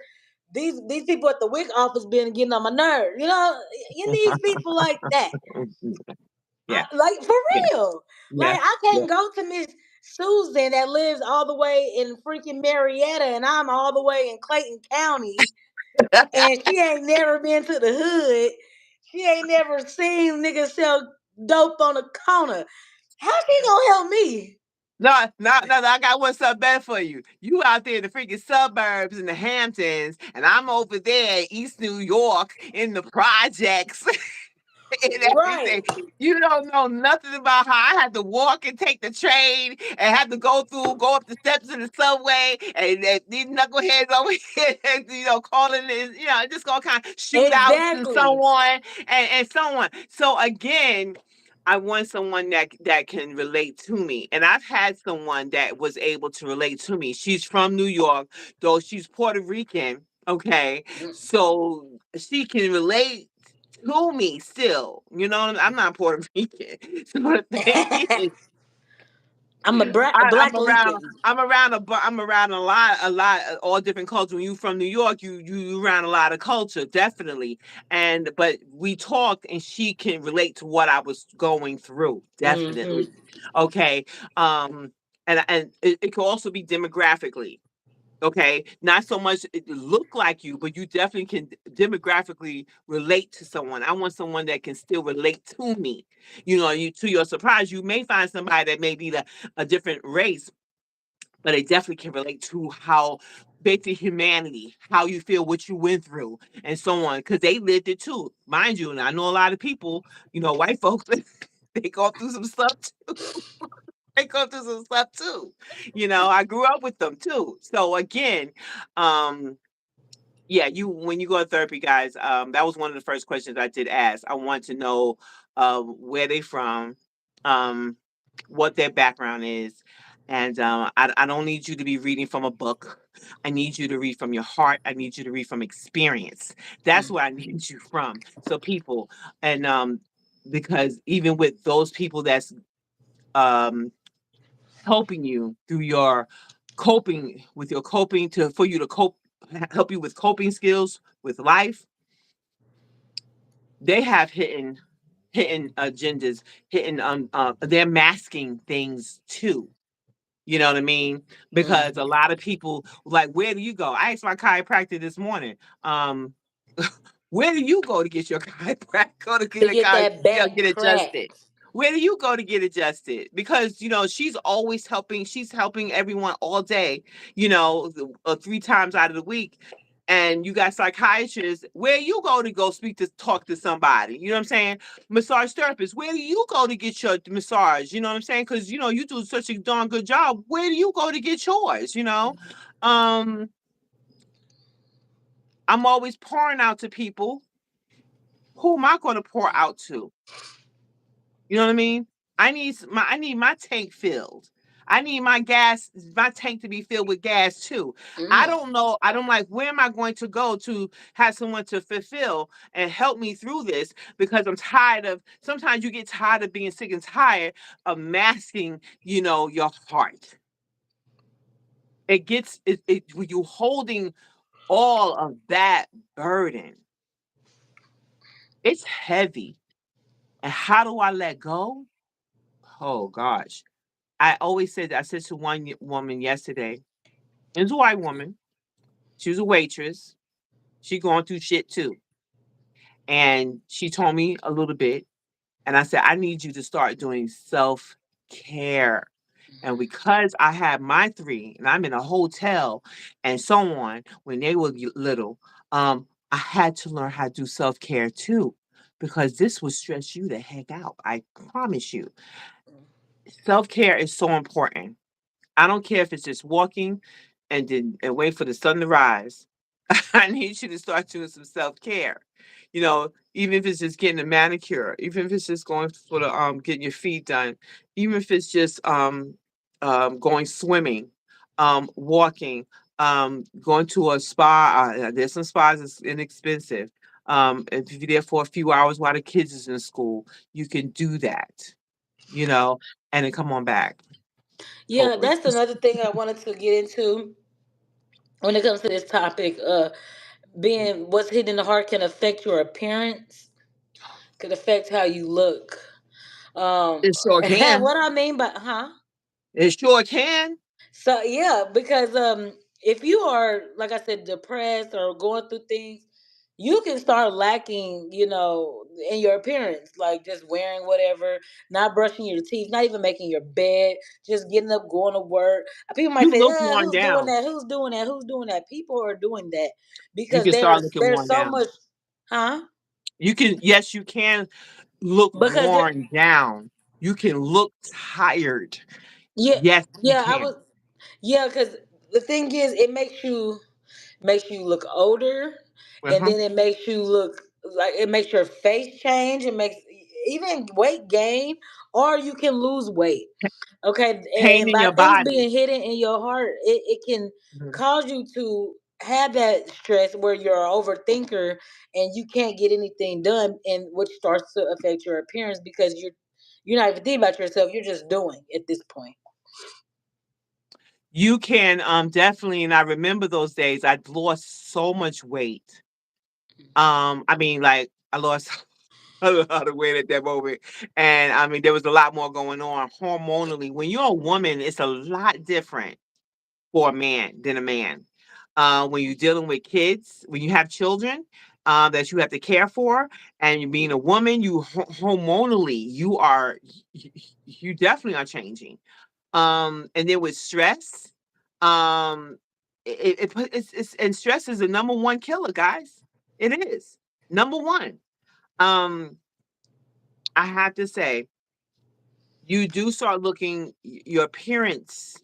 these people at the WIC office been getting on my nerves. You need people like that.
Yeah,
Like for
yeah,
real.
yeah,
Like I
yeah.
can't go to Miss Susan that lives all the way in freaking Marietta, and I'm all the way in Clayton County, and she ain't never been to the hood. She ain't never seen niggas sell dope on the corner. How she gonna help me?
No, no, no, no, I got one something better for you. You out there in the freaking suburbs in the Hamptons, and I'm over there in East New York in the projects. And
Right.
everything. You don't know nothing about how I had to walk and take the train and have to go up the steps of the subway, and these knuckleheads over here, calling this, just gonna kind of shoot out to
Exactly.
someone and so on. So again, I want someone that can relate to me. And I've had someone that was able to relate to me. She's from New York, though she's Puerto Rican. Okay. So she can relate to me still. I'm not Puerto Rican. So the thing is,
I'm a
I'm
black
around.
Lincoln.
I'm around a lot, all different cultures. When you from New York, you around a lot of culture, definitely. But we talked, and she can relate to what I was going through,
Hmm.
definitely. Okay, um, and it can also be demographically. Okay, not so much it look like you, but you definitely can demographically relate to someone. I want someone that can still relate to me. To your surprise, you may find somebody that may be a different race, but they definitely can relate to how basic humanity, how you feel, what you went through, and so on, because they lived it too, mind you. And I know a lot of people, white folks, they go through some stuff. They go through some stuff too. I grew up with them too. So again, um, yeah, when you go to therapy, guys, that was one of the first questions I did ask. I want to know where they from, um, what their background is. And I don't need you to be reading from a book. I need you to read from your heart. I need you to read from experience. That's where I need you from. So people, and because even with those people that's um helping you through your coping with your coping to for you to cope help you with coping skills with life. They have hidden agendas, hidden they're masking things too. You know what I mean? Because a lot of people like, where do you go? I asked my chiropractor this morning. Where do you go to get your chiropractor? Go to
To
get a
get that back
get adjusted.
cracked.
Where do you go to get adjusted? Because she's always helping. She's helping everyone all day. Three times out of the week. And you got psychiatrists. Where you go talk to somebody? You know what I'm saying? Massage therapist. Where do you go to get your massage? You know what I'm saying? Because you do such a darn good job. Where do you go to get yours? Um, I'm always pouring out to people. Who am I going to pour out to? You know what I mean? I need my tank filled. I need my tank to be filled with gas too. I
Mm.
don't know. I don't like, where am I going to go to have someone to fulfill and help me through this? Because I'm tired of, sometimes you get tired of being sick and tired of masking, your heart. When you holding all of that burden, it's heavy. And how do I let go? Oh gosh. I said to one woman yesterday, it was a white woman. She was a waitress. She going through shit too. And she told me a little bit. And I said, I need you to start doing self-care. And because I had my three and I'm in a hotel and so on when they were little, I had to learn how to do self-care too. Because this will stress you the heck out. I promise you. Self-care is so important. I don't care if it's just walking and wait for the sun to rise. I need you to start doing some self-care. Even if it's just getting a manicure, even if it's just going for the getting your feet done, even if it's just going swimming, walking, going to a spa. There's some spas that's inexpensive. If you're there for a few hours while the kids is in school, you can do that, and then come on back.
Yeah,
Hopefully.
that's another thing I wanted to get into when it comes to this topic. Being what's hidden in the heart can affect your appearance, can affect how you look.
It sure can.
What I mean by, huh?
It sure can.
So yeah, because if you are, like I said, depressed or going through things, you can start lacking, in your appearance, like just wearing whatever, not brushing your teeth, not even making your bed, just getting up, going to work. People might
You
say,
look worn
"Who's doing
down.
that? Who's doing that? Who's doing that?" People are doing that
You
because
can start looking
there's
worn
so
down.
much, huh?
Yes, you can look
Because there,
worn down. You can look tired.
yeah,
Yes, you
yeah, I
can.
was, yeah, because the thing is, it makes you look older, and
Uh-huh.
then it makes you look like, it makes your face change. It makes even weight gain, or you can lose weight. Okay,
Pain
and
in
by
your
things
body.
being hidden in your heart, it can
Mhm.
cause you to have that stress where you're an overthinker and you can't get anything done, and which starts to affect your appearance because you're not even thinking about yourself. You're just doing at this point.
You can definitely, and I remember those days. I lost so much weight. I mean, like, I lost a lot of weight at that moment. And I mean, there was a lot more going on hormonally. When you're a woman, it's a lot different for a man than a man. When you're dealing with kids, when you have children that you have to care for, and you being a woman, hormonally, you, you definitely are changing. And then with stress, um, and stress is the number one killer, guys. It is number one. Um, I have to say, you do start looking your appearance.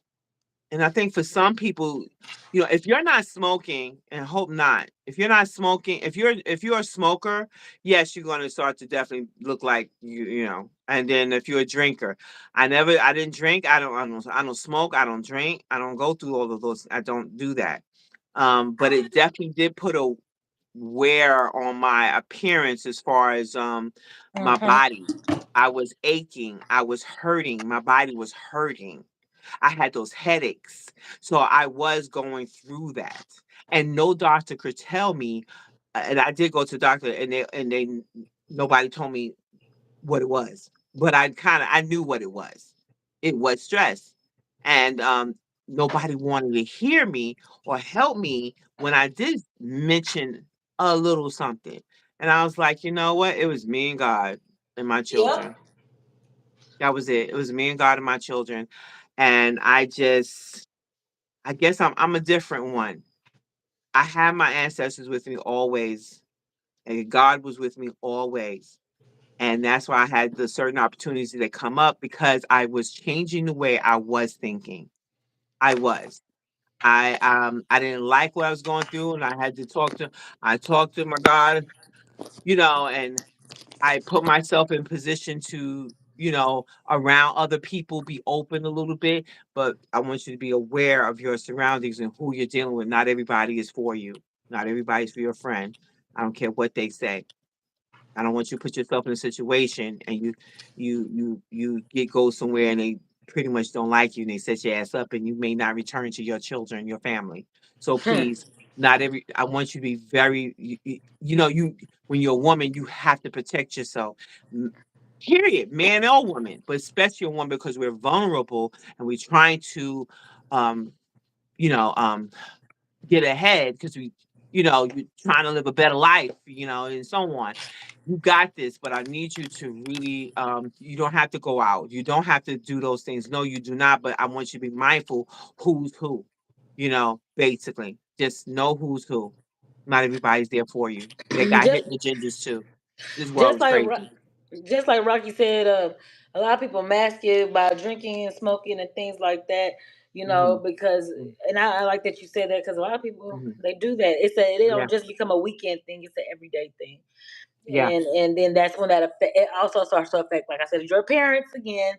And I think for some people, if you're not smoking, and hope not, if you're not smoking, if you're a smoker, yes, you're going to start to definitely look like you. And then if you're a drinker, I didn't drink, I don't smoke, I don't drink, I don't go through all of those. I don't do that. But it definitely did put a wear on my appearance as far as my
Hmm.
body. I was aching, I was hurting, my body was hurting. I had those headaches. So I was going through that. And no doctor could tell me, and I did go to the doctor, and they nobody told me what it was. But I knew what it was. It was stress. and nobody wanted to hear me or help me when I did mention a little something. And I was like, you know what? It was me and God and my
Yep.
children. That was it. It was me and God and my children. And I guess I'm a different one. I have my ancestors with me always, and God was with me always. And that's why I had the certain opportunities that come up because I was changing the way I was thinking. I was. I didn't like what I was going through, and I talked to my God, and I put myself in position to, around other people, be open a little bit. But I want you to be aware of your surroundings and who you're dealing with. Not everybody is for you. Not everybody's for your friend. I don't care what they say. I don't want you to put yourself in a situation and you get go somewhere and they pretty much don't like you and they set your ass up and you may not return to your children, your family. So
Hmm.
please, not every. I want you to be very. You when you're a woman, you have to protect yourself. M- Period, man or woman, but especially a woman because we're vulnerable and we're trying to, um, you know, um, get ahead because you're trying to live a better life, and so on. You got this, but I need you to really, you don't have to go out. You don't have to do those things. No, you do not. But I want you to be mindful who's who, basically. Just know who's who. Not everybody's there for you. They got
just
hidden agendas too. This world
just
is
like
crazy.
just like Rocky said, a lot of people mask it by drinking and smoking and things like that.
Hmm.
Because and I like that you said that because a lot of people
Hmm.
they do that. They
Yeah.
don't just become a weekend thing; it's an everyday thing.
Yeah.
And then that's when it also starts to affect, like I said, your parents again,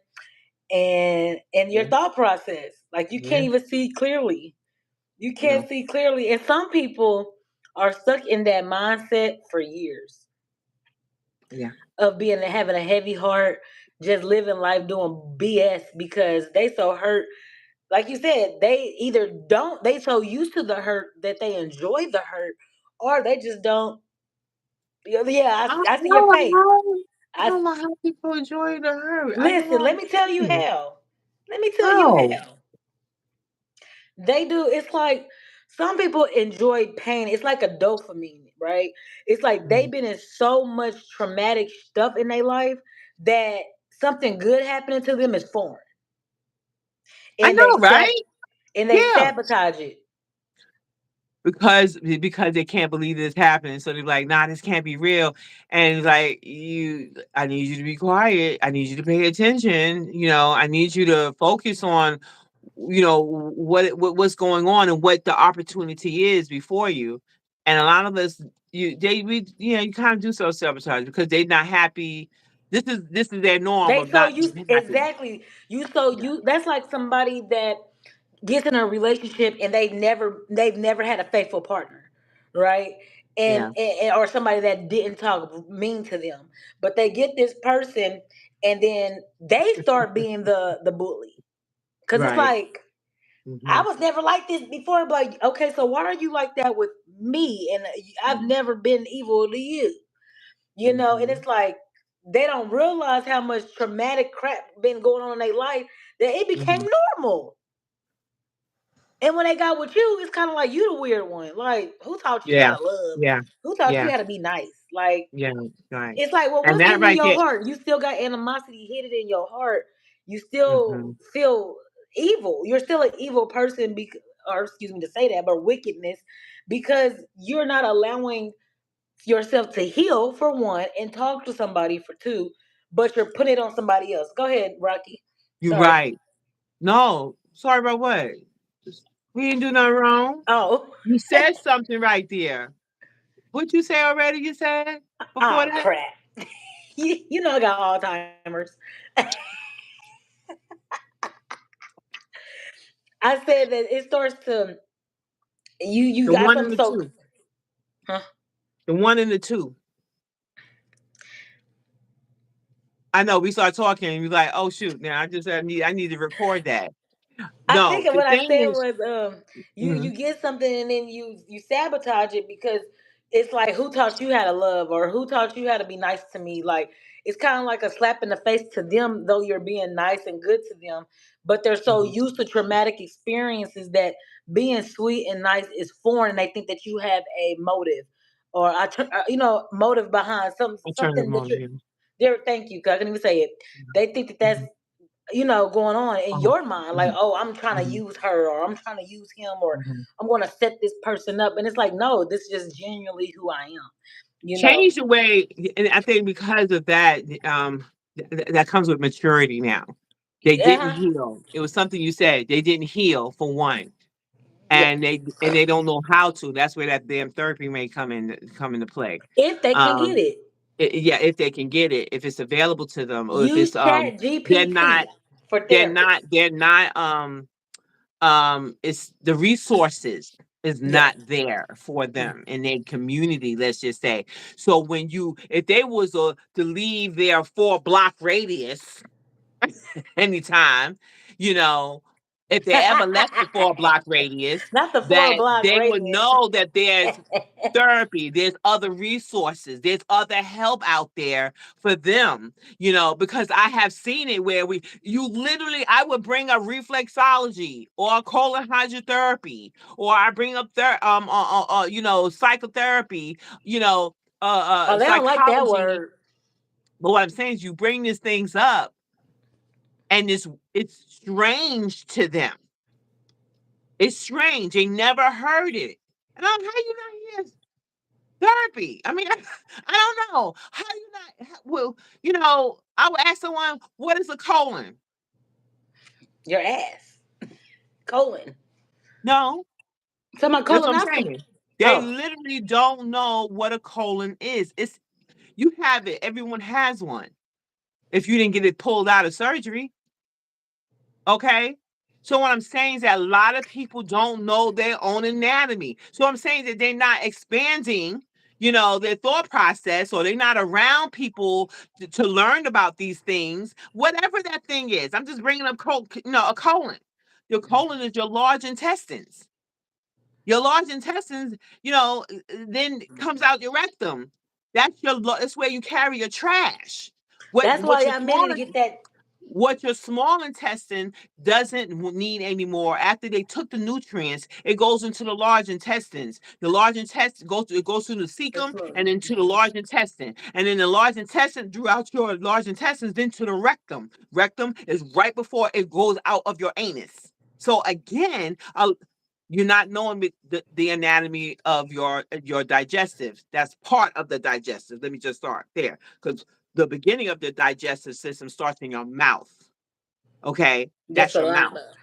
and your
Yeah.
thought process. Like you
Yeah.
can't even see clearly. You
No.
can't see clearly, and some people are stuck in that mindset for years
Yeah.
of being having a heavy heart, just living life doing BS because they so hurt. Like you said, they either don't they so used to the hurt that they enjoy the hurt, or they just don't. Yeah,
I don't
I see your
know
face.
how. I
I
don't know how people enjoy the hurt. I don't
listen.
know.
Let me tell you how. Let me tell you
How?
how. They do. It's like some people enjoy pain. It's like a dopamine, right? It's like they've
Mhm.
been in so much traumatic stuff in their life that something good happening to them is foreign,
I
and
know, right?
they
Yeah.
sabotage it.
Because they can't believe this happening. So they're like, nah, this can't be real. And it's like, I need you to be quiet. I need you to pay attention. I need you to focus on, what's going on and what the opportunity is before you. And a lot of us, you kind of do self-sabotage because they're not happy. This is their norm
They
of
so
not
you
being happy.
exactly you so
Yeah.
you. That's like somebody that gets in a relationship and they've never had a faithful partner, right?
Yeah.
Or somebody that didn't talk mean to them, but they get this person, and then they start being the bully because it's
Right.
like I
Hmm.
was never like this before. But okay, so why are you like that with me? And I've never been evil to you, And
Hmm.
it's like they don't realize how much traumatic crap been going on in their life that it became
Hmm.
normal. And when they got with you, it's kind of like you the weird one. Like, who taught you how
Yeah.
to love?
Yeah.
Who taught you
Yeah.
how to be nice? Like,
Yeah, right.
it's like, well,
And
what's
that
hidden in
right
your
there.
heart? You still got animosity hidden in your heart. You still
Mhm.
feel evil. You're still an evil person, or excuse me to say that, but wickedness, because you're not allowing yourself to heal for one and talk to somebody for two, but you're putting it on somebody else. Go ahead, Rocky.
You're
Sorry.
right. No, sorry about what? We didn't do nothing wrong.
Oh,
You said something right there. What you say already? You said before
ah,
that?
crap. You know I got Alzheimer's. I said that it starts to you
The
got
one and
something
the
so
two.
huh?
The one and the two. I know we start talking and you're like, oh shoot, now I need to record that.
I think
No, the
what I
thing
said
is,
was you
mhm,
get something and then you sabotage it because it's like who taught you how to love or who taught you how to be nice to me, like it's kind of like a slap in the face to them, though you're being nice and good to them. But they're so
Mhm.
used to traumatic experiences that being sweet and nice is foreign, and they think that you have a motive or motive behind
Alternative
something that you're
motive.
there. Thank you, 'cause I can even say it. They think that that's
Mhm.
going on in
Uh-huh.
your mind, like,
Mhm.
oh, I'm trying to
Mhm.
use her, or I'm trying to use him, or
Mhm.
I'm going to set this person up. And it's like, no, this is just genuinely who I am, you know.
Change the way, and I think because of that, that comes with maturity now. They didn't
Yeah.
heal. It was something you said. They didn't heal for one,
Yes.
and they don't know how to. That's where that damn therapy may come into play.
If they can get
Um,
it,
yeah, if they can get it, if it's available to them, or if
use
it's
Chat
they're
GPT
not
for therapy.
they're not it's the resources is
Yes.
not there for them in their community, let's just say. So when you if they was to leave their 4 block radius anytime, you know, if they ever left the 4 block radius,
Not the four
that
block
they would
radius.
know that there's therapy, there's other resources, there's other help out there for them, because I have seen it where you literally, I would bring up reflexology or colon hydrotherapy, or I bring up psychotherapy,
Oh, they don't like that
psychology.
word.
But what I'm saying is you bring these things up and it's strange to them. It's strange. They never heard it. And how you not here? Therapy. I mean, I don't know. How you not? Well, I would ask someone, what is a colon?
Your ass. Colon.
No,
Talking about
that's what I'm
colonoscopy.
saying. They
Oh.
literally don't know what a colon is. You have it. Everyone has one. If you didn't get it pulled out of surgery, okay? So what I'm saying is that a lot of people don't know their own anatomy. So I'm saying that they're not expanding, their thought process, or they're not around people to learn about these things, whatever that thing is. I'm just bringing up a colon. Your colon is your large intestines. Your large intestines, then comes out your rectum. That's where you carry your trash. What
That's why
what your
y'all men need
small
to get that.
what your small intestine doesn't need anymore. After they took the nutrients, it goes into the large intestines. The large intestine goes through the
That's
cecum
what-
and into the large intestine, and then the large intestine throughout your large intestines then to the rectum. Rectum is right before it goes out of your anus. So again, you're not knowing the anatomy of your digestives. That's part of the digestive. Let me just start there, because the beginning of the digestive system starts in your mouth. Okay,
The
that's your mouth.
saliva.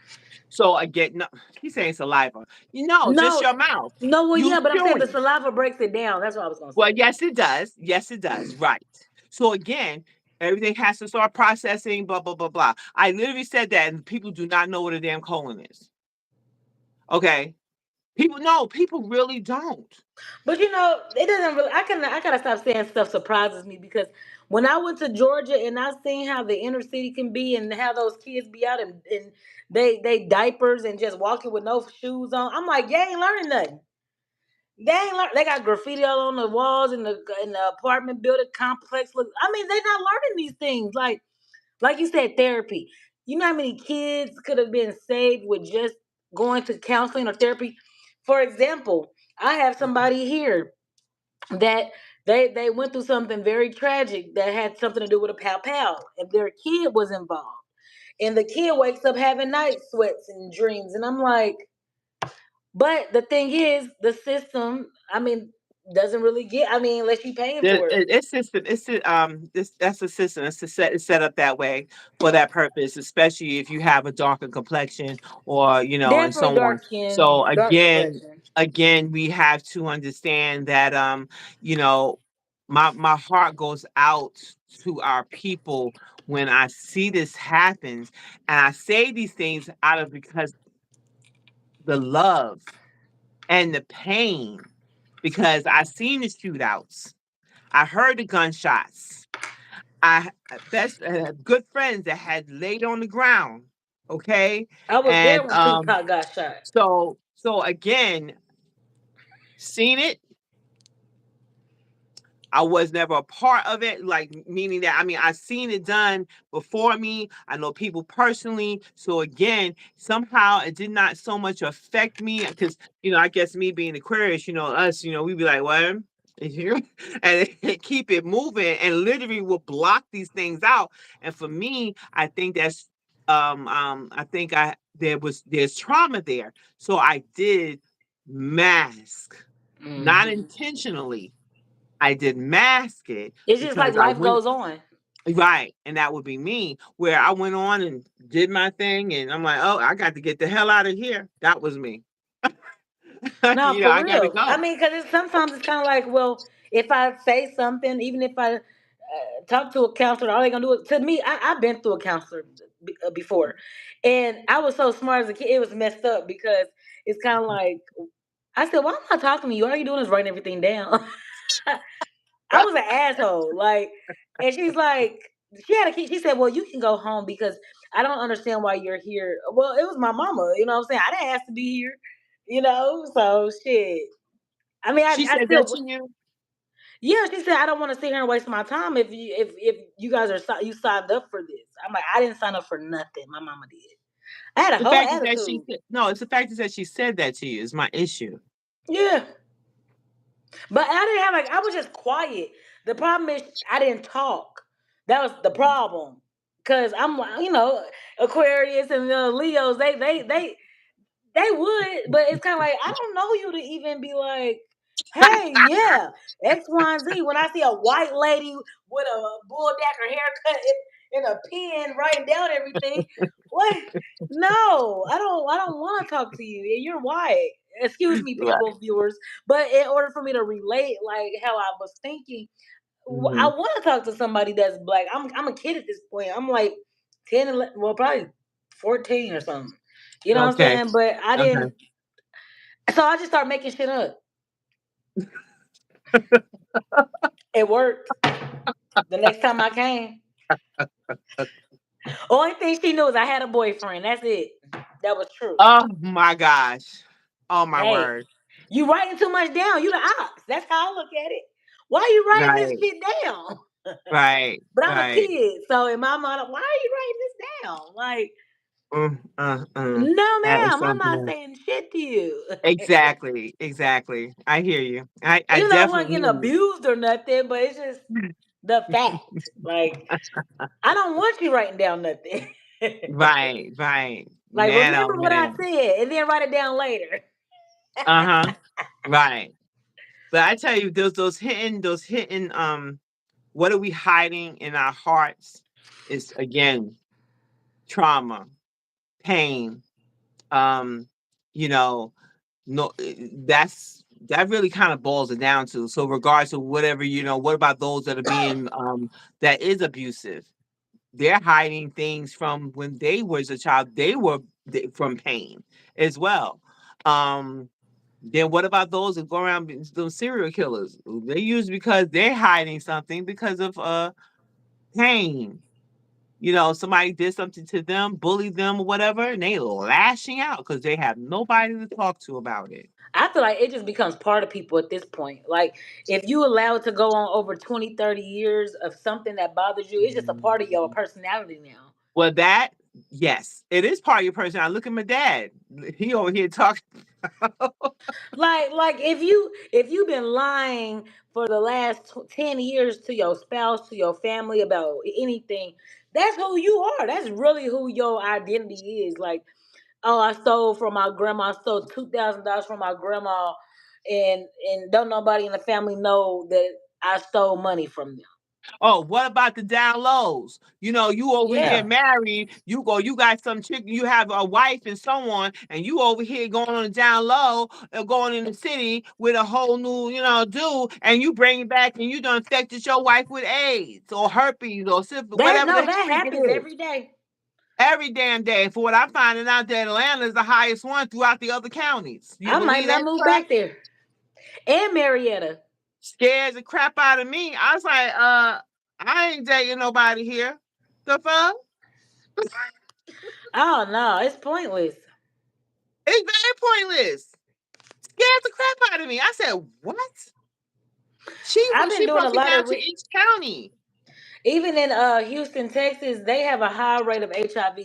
So again, no, he's saying saliva. Just
No,
your mouth.
no, well,
You
yeah, but I'm saying the
chewing.
saliva breaks it down. That's what I was gonna
Well,
say.
yes, it does. Yes, it does. Right. So again, everything has to start processing. Blah blah blah blah. I literally said that, and people do not know what a damn colon is. Okay, people really don't.
But it doesn't really. I gotta stop saying stuff surprises me, because when I went to Georgia and I seen how the inner city can be and how those kids be out and they diapers and just walking with no shoes on, I'm like, you ain't learning nothing. They ain't learn. They got graffiti all on the walls in the apartment building complex. Look, I mean, they not learning these things. Like you said, therapy. You know how many kids could have been saved with just going to counseling or therapy? For example, I have somebody here that they went through something very tragic that had something to do with a pal, and their kid was involved. And the kid wakes up having night sweats and dreams. And I'm like, but the thing is, the system, I mean, doesn't really get, I mean, unless you paying for it.
It's system. That's a system. It's set up that way for that purpose, especially if you have a darker complexion, or and
Definitely
so on.
dark skin,
So
dark
again,
complexion.
we have to understand that you know, my heart goes out to our people when I see this happens, and I say these things out of because the love and the pain, because I seen the shootouts. I heard the gunshots. I best good friends that had laid on the ground. Okay,
I was there
and
when Tupac got shot.
so again, seen it. I was never a part of it, like meaning that I mean I've seen it done before me. I know people personally. So again, somehow it did not so much affect me because I guess me being Aquarius, us, we'd be like, what? And keep it moving and literally will block these things out. And for me, I think that's I think there's trauma there. So I did mask, not
Mhm.
intentionally. I did mask it
It's just like
because I
life
went
goes on.
right, and that would be me, where I went on and did my thing, and I'm like, oh, I got to get the hell out of here. That was me.
No, for
I got to
real. I
go.
mean, because sometimes it's kind of like, well, if I say something, even if I talk to a counselor, all they gonna do is to me. I've been through a counselor before, and I was so smart as a kid. It was messed up because it's kind of like I said, "Why am I talking to you? All you doing is writing everything down." I was an asshole. Like, and she's like, she had a kid. She said, "Well, you can go home because I don't understand why you're here." Well, it was my mama. You know what I'm saying? I didn't ask to be here. So shit. I mean,
She
I
said that
still,
to you.
yeah. She said, "I don't want to sit here and waste my time if you guys are you signed up for this." I'm like, I didn't sign up for nothing. My mama did. I had a
The
whole
fact is that
attitude.
no, it's the fact is that she said that to you is my issue.
Yeah, but I didn't have like I was just quiet. The problem is I didn't talk. That was the problem. Cause I'm like, Aquarius and Leos, they would, but it's kind of like I don't know you to even be like, hey, yeah, X, Y, and Z. When I see a white lady with a bulldacker haircut and a pen writing down everything, what? No, I don't want to talk to you. You're white. Excuse me,
Right.
people, viewers. But in order for me to relate, like how I was thinking, I
Hmm.
want to talk to somebody that's black. I'm a kid at this point. I'm like 10, 11, well, probably 14 or something. You know what I'm
Okay.
saying? But I
Okay.
didn't. So I just started making shit up. It worked. The next time I came, only thing she knew is I had a boyfriend. That's it. That was true.
Oh my gosh. Oh my
Hey,
word.
you writing too much down. You the ops. That's how I look at it. Why are you writing this
Right.
shit down?
Right.
But I'm a
Right.
kid, so in my mind, why are you writing this down? Like,
Mm,
no,
that is
ma'am, I'm
something
not
else.
saying shit to you.
Exactly. Exactly. I hear you. I
I wasn't
definitely
getting
hear you.
abused or nothing, but it's just the fact. Like, I don't want you writing down nothing.
Right. Right.
Like,
Man, oh
remember what I
man.
said and then write it down later.
Uh-huh. Right. But I tell you, those hidden, what are we hiding in our hearts is again trauma, pain. Um, you know, no, that really kind of boils it down to. So, regards to whatever what about those that are being that is abusive? They're hiding things from when they was a child. They were from pain as well. Um, then what about those that go around those serial killers? They usually because they're hiding something because of pain. Somebody did something to them, bullied them or whatever, and they lashing out because they have nobody to talk to about it.
I feel like it just becomes part of people at this point. Like, if you allow it to go on over 20, 30 years of something that bothers you, it's just a part of your personality now.
Well, that yes, it is part of your personality. Look at my dad; he over here talking.
Like if you've been lying for the last 10 years to your spouse, to your family about anything, that's who you are. That's really who your identity is. Like, oh, I stole from my grandma. I stole $2,000 from my grandma, and don't nobody in the family know that I stole money from them.
Oh, what about the down lows? You over here
Yeah,
married, you got some chick, you have a wife and so on, and you over here going on the down low, going in the city with a whole new, dude, and you bring it back and you done infected your wife with AIDS or herpes or syphilis,
that
whatever
no,
the
that
freak it
happens
is.
every day.
Every damn day. For what I'm finding out that Atlanta is the highest one throughout the other counties. You
I might
believe
not
that
move
crap?
back there. And Marietta.
Scares the crap out of me. I was like, I ain't dating nobody here. The fuck?
Oh no, it's pointless.
It's very pointless. Scares the crap out of me. I said, what?
I've been
She
doing a
broke it
lot
down
of
to each county.
even in Houston, Texas, they have a high rate of HIV.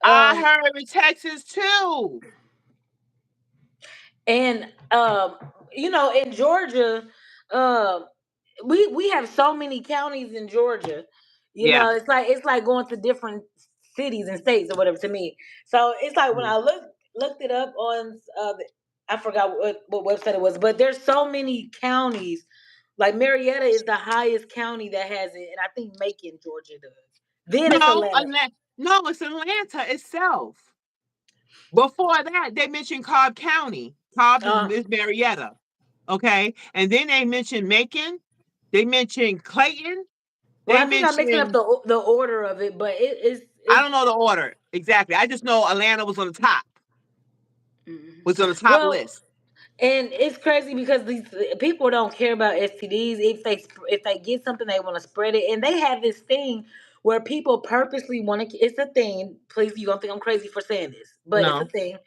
I heard in Texas too.
And you know, in Georgia, um we have so many counties in Georgia. You
Yeah.
know, it's like going to different cities and states or whatever to me. So it's like when
Mhm.
I looked it up on I forgot what website it was, but there's so many counties. Like Marietta is the highest county that has it, and I think Macon, Georgia does. Then it's
No,
Atlanta.
no, it's Atlanta itself. Before that, they mentioned Cobb County. Cobb
Uh,
is Marietta. Okay. And then they mentioned Macon. They mentioned Clayton.
well,
They
I think I'm mixing up
mentioned,
the order of it, but
I
it's
don't know the order exactly. I just know Atlanta was on the top,
Mhm.
was on the top
Well,
list.
and it's crazy because these people don't care about STDs. If they get something, they want to spread it, and they have this thing where people purposely want to. It's a thing. Please, you don't think I'm crazy for saying this, but it's a
No.
thing.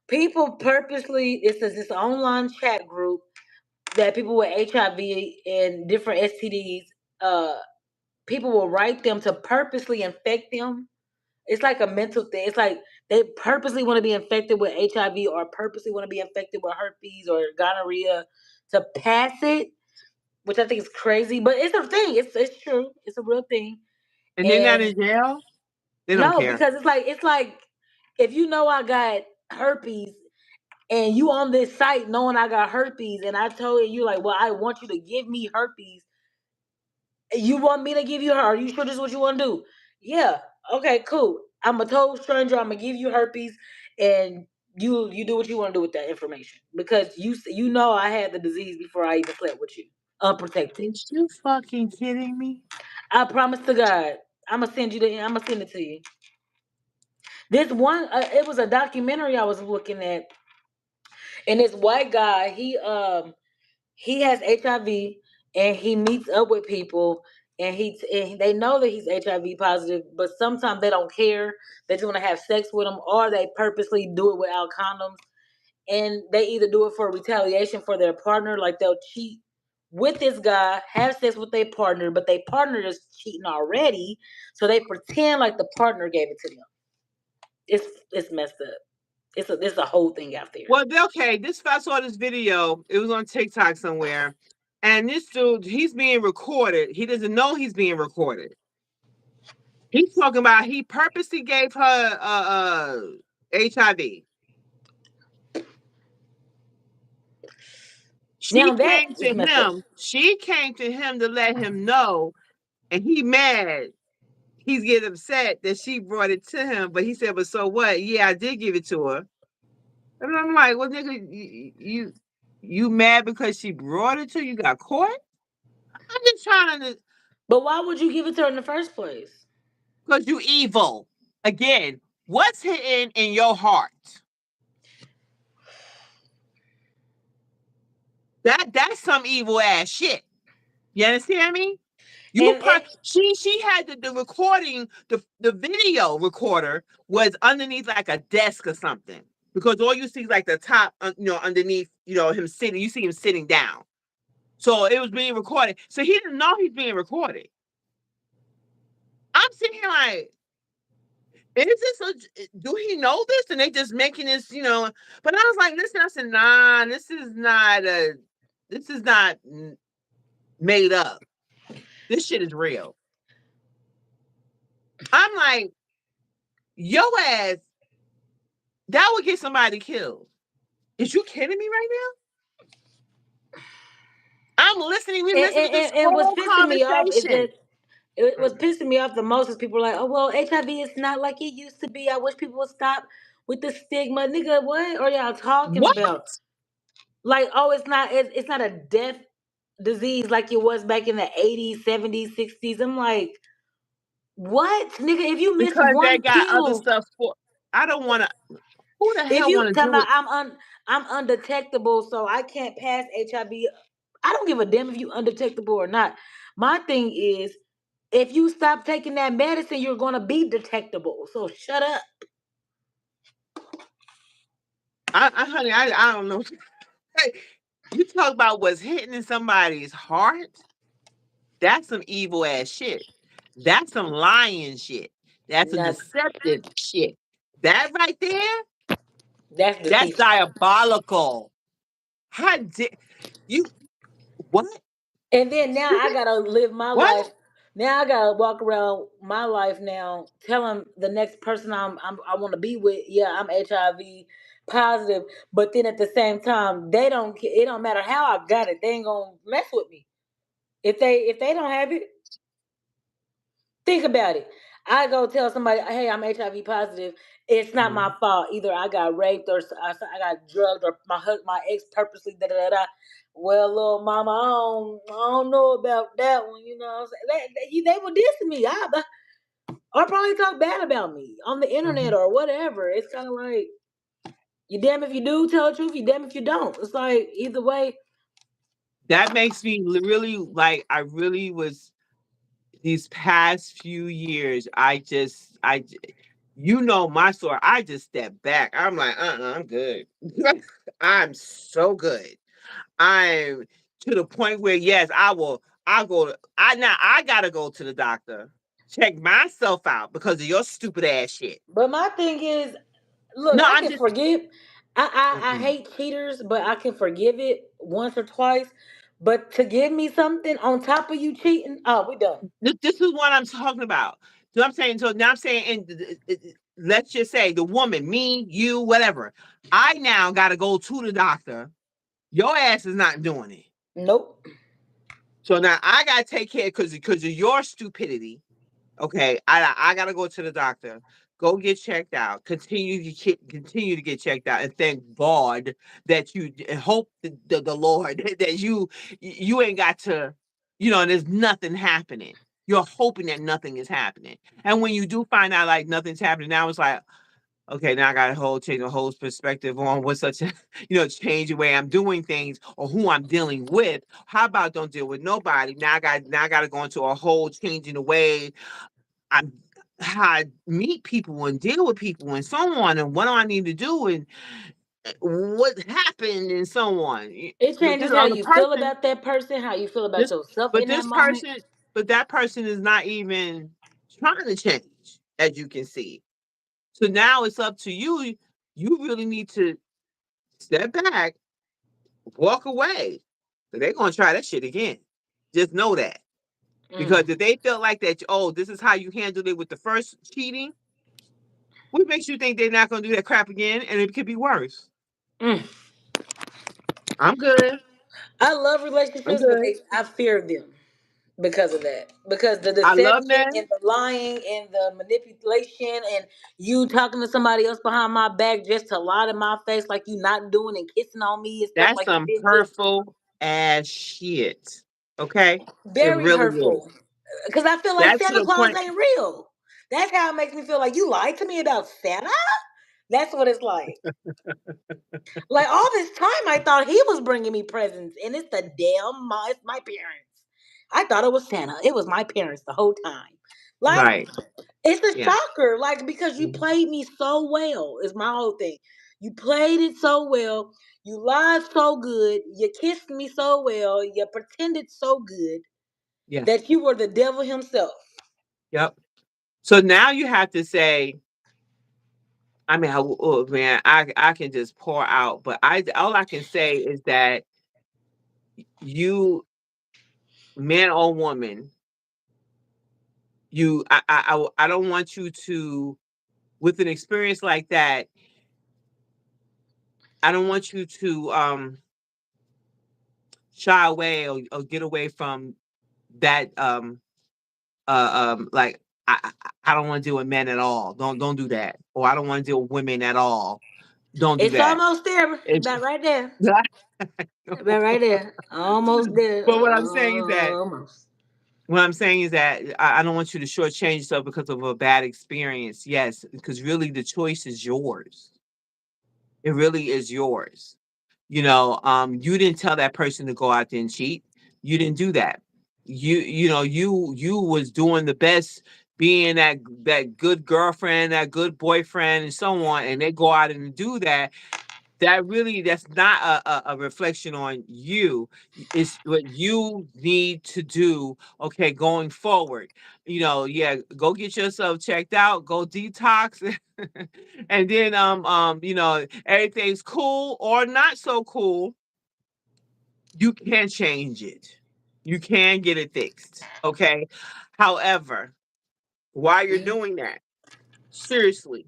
People purposely. It's this online chat group that people with HIV and different STDs. People will write them to purposely infect them. It's like a mental thing. It's like they purposely want to be infected with HIV or purposely want to be infected with herpes or gonorrhea to pass it, which I think is crazy. But it's a thing. It's true. It's a real thing.
And they're not
And
in jail. They don't
no,
care.
because it's like if you know I got herpes and you on this site knowing I got herpes and I told you like, well, I want you to give me herpes. You want me to give you her? Are you sure this is what you want to do? Yeah. Okay, cool. I'm a total stranger. I'm gonna give you herpes, and you do what you want to do with that information because you know I had the disease before I even slept with you, unprotected.
Is you fucking kidding me?
I promise to God, I'm gonna send it to you. This one, it was a documentary I was looking at, and this white guy, he has HIV and he meets up with people and they know that he's HIV positive, but sometimes they don't care. They just want to have sex with him, or they purposely do it without condoms. And they either do it for retaliation for their partner, like they'll cheat with this guy, have sex with their partner, but their partner is cheating already, so they pretend like the partner gave it to them. It's messed up. It's a whole thing out there.
Well, okay. I saw this video. It was on TikTok somewhere, and this dude, he's being recorded. He doesn't know he's being recorded. He's talking about he purposely gave her HIV. She
Now that
came to
is messed up.
him. She came to him to let him know, and he mad. He's getting upset that she brought it to him, but he said, "But so what? Yeah, I did give it to her." And I'm like, "Well, nigga, you mad because she brought it to you? Got caught?" I'm just trying to,
But why would you give it to her in the first place?
because you evil. Again, what's hidden in your heart? That's some evil ass shit. You understand me?
And
She had the recording, the video recorder was underneath like a desk or something. Because all you see is like the top, underneath, him sitting. You see him sitting down. So it was being recorded. So he didn't know he's being recorded. I'm sitting here like, do he know this? And they just making this. But I was like, listen, I said, nah, this is not made up. This shit is real. I'm like, yo ass, that would get somebody killed. Is you kidding me right now? I'm listening. We listening to this
and what's
whole
pissing me off is
conversation.
that it was pissing me off the most is people are like, oh well, HIV is not like it used to be. I wish people would stop with the stigma, nigga. What are y'all talking
What?
about? Like, oh, it's not a death disease like it was back in the 80s, 70s, 60s. I'm like, what, nigga? If you miss
Because they
one
got other
pill,
stuff for. I don't want to. Who the
if
hell
you
want to
tell
do
me
it?
I'm undetectable, so I can't pass HIV. I don't give a damn if you undetectable or not. My thing is, if you stop taking that medicine, you're gonna be detectable. So shut up.
Honey, I don't know. You talk about what's hitting in somebody's heart. That's some evil ass shit. That's some lying shit. That's some
That's
deceptive shit. That right there,
that's
that's
deceitful.
diabolical. How did you what?
And then now I gotta live my
What?
life. Now I gotta walk around my life now, telling the next person I want to be with, yeah, I'm HIV positive. But then at the same time, they don't. It don't matter how I got it. They ain't gonna mess with me if they don't have it. Think about it. I go tell somebody, hey, I'm HIV positive. It's not my
Mhm.
fault. Either I got raped or I got drugged or my ex purposely da da da. Da. Well, little mama, I don't know about that one. You know what I'm saying? They were dissing me. Or probably talk bad about me on the internet
Mhm.
or whatever. It's kind of like, you damn if you do tell the truth, you damn if you don't. It's like, either way.
That makes me really like I really was these past few years, you know my story. I just stepped back. I'm like, I'm good. I'm so good. I'm to the point where yes, I'll go I gotta go to the doctor, check myself out because of your stupid ass shit.
But my thing is, look,
No,
I
I'm
can
just
forgive. I
mm-mm.
hate cheaters, but I can forgive it once or twice. But to give me something on top of you cheating, oh, we done.
This is what I'm talking about. So I'm saying, so now I'm saying, and let's just say the woman, me, you, whatever. I now got to go to the doctor. Your ass is not doing it.
Nope.
So now I got to take care because of your stupidity. Okay, I gotta go to the doctor. Go get checked out. Continue to get checked out, and thank God that you and hope the Lord that you ain't got to, there's nothing happening. You're hoping that nothing is happening, and when you do find out like nothing's happening, now it's like okay, now I got a whole change a whole perspective on what such a change the way I'm doing things or who I'm dealing with. How about don't deal with nobody? Now I got to go into a whole changing the way I how I meet people and deal with people and so on, and what do I need to do and what happened and so on.
It
But this
changes how
other
you feel
person,
about that person, how you feel about
this
yourself
but
in that
this
moment.
person, but that person is not even trying to change, as you can see. So now it's up to you. You really need to step back, walk away. So they're gonna try that shit again. Just know that. Because
Mm,
if they felt like that, oh, this is how you handled it with the first cheating, what makes you think they're not going to do that crap again? And it could be worse.
mm.
I'm good.
I love
I'm
relationships, but
good.
I fear them because of that. Because the
I love
deception
men.
and the lying and the manipulation and you talking to somebody else behind my back just to lie to my face like you not doing and kissing on me and stuff
That's
like you
some
didn't do.
hurtful ass shit. Okay? It
Very
really is.
hurtful. Because I feel like
That's to
Santa
the
Claus
point.
ain't real. That's how it makes me feel like you lied to me about Santa. That's what it's like. Like all this time, I thought he was bringing me presents, and it's the it's my parents. I thought it was Santa. It was my parents the whole time. Like
Right.
it's a
Yeah.
shocker. Like because you
Mhm.
played me so well is my whole thing. You played it so well. You lied so good. You kissed me so well. You pretended so good
Yeah.
that you were the devil himself.
Yep. So now you have to say, I mean, oh, man, I can just pour out, but all I can say is that you, man or woman, I don't want you to with an experience like that, I don't want you to shy away or get away from that like I don't want to deal with men at all. Don't do that. Or I don't want to deal with women at all. Don't do
It's
that.
almost there.
It's
About right there. About right there. Almost there.
but
Almost.
what I'm saying is that I don't want you to shortchange yourself because of a bad experience. Yes, because really the choice is yours. It really is yours. You didn't tell that person to go out there and cheat. You didn't do that. You was doing the best, being that good girlfriend, that good boyfriend, and so on, and they go out and do that. that's not a reflection on you. It's what you need to do, okay, going forward. Yeah, go get yourself checked out, go detox, and then everything's cool or not so cool. You can change it. You can get it fixed. Okay. However, while you're doing that, seriously,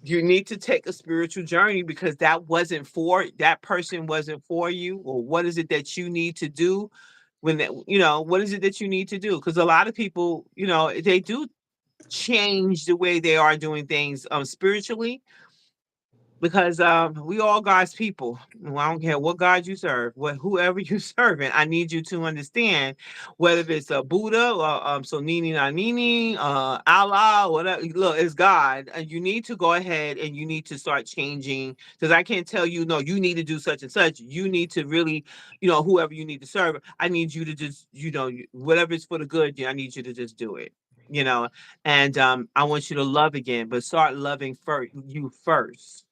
you need to take a spiritual journey because that person wasn't for you. Or what is it that you need to do what is it that you need to do? Because a lot of people, they do change the way they are doing things spiritually, because we all God's people. Well, I don't care what God you serve, whoever you serving. I need you to understand whether it's a Buddha or so Nini na Nini, Allah, whatever. Look, it's God, and you need to go ahead and you need to start changing. Because I can't tell you, no, you need to do such and such. You need to really, whoever you need to serve. I need you to just, whatever is for the good. I need you to just do it. And I want you to love again, but start loving you first.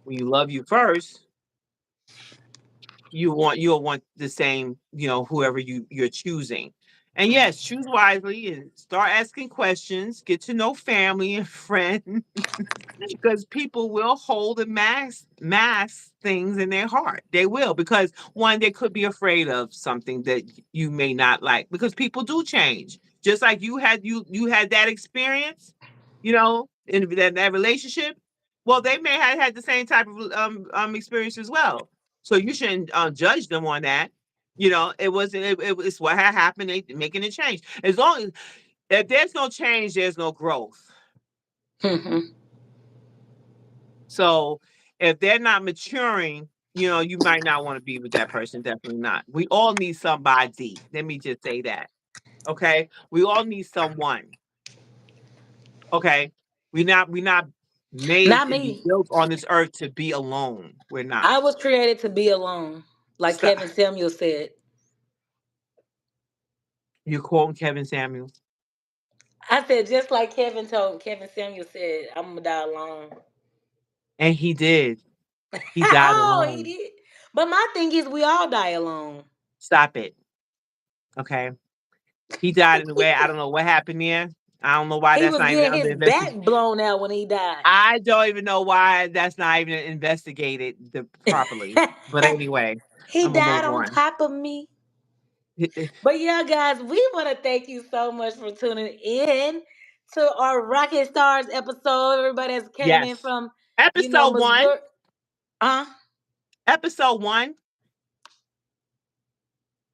When you love you first, you'll want the same, whoever you're choosing. And yes, choose wisely and start asking questions, get to know family and friends, because people will hold and mask things in their heart. They will, because one, they could be afraid of something that you may not like, because people do change. Just like you had that experience, in that relationship. Well, they may have had the same type of experience as well. So you shouldn't judge them on that. It wasn't. It's what had happened. They making a change. As long as if there's no change, there's no growth.
Mhm.
So if they're not maturing, you might not want to be with that person. Definitely not. We all need somebody. Let me just say that. Okay. We all need someone. Okay. We're not made
Not
and be
me.
built on this earth to be alone. We're not.
I was created to be alone, like
Stop.
Kevin Samuel said.
You're quoting Kevin Samuels.
I said just like Kevin Samuel said, I'm gonna die alone.
And he did. He died
Oh, he
alone.
did. But my thing is, we all die alone.
Stop it. Okay. He died in a way. I don't know what happened there. I don't know why
He
that's
was
not even
getting
under
his back
investigation.
blown out when he died.
I don't even know why that's not even investigated properly. But anyway,
He
I'm gonna
died
move
on
on.
top of me. But yeah, guys, we want to thank you so much for tuning in to our Rocket Stars episode. Everybody that's came in
Yes.
from,
Episode one.
Missouri. Uh,
Episode one.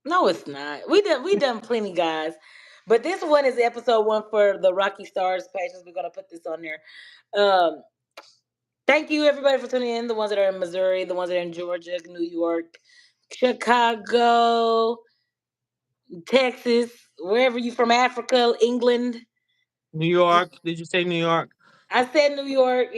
no, it's not. We done plenty, guys. But this one is episode one for the Rocky Stars pages. We're gonna put this on there. Um, Thank you everybody for tuning in. The ones that are in Missouri, the ones that are in Georgia, New York, Chicago, Texas, wherever you from, Africa, England.
New
Just
York. Did you say New York?
I said New York,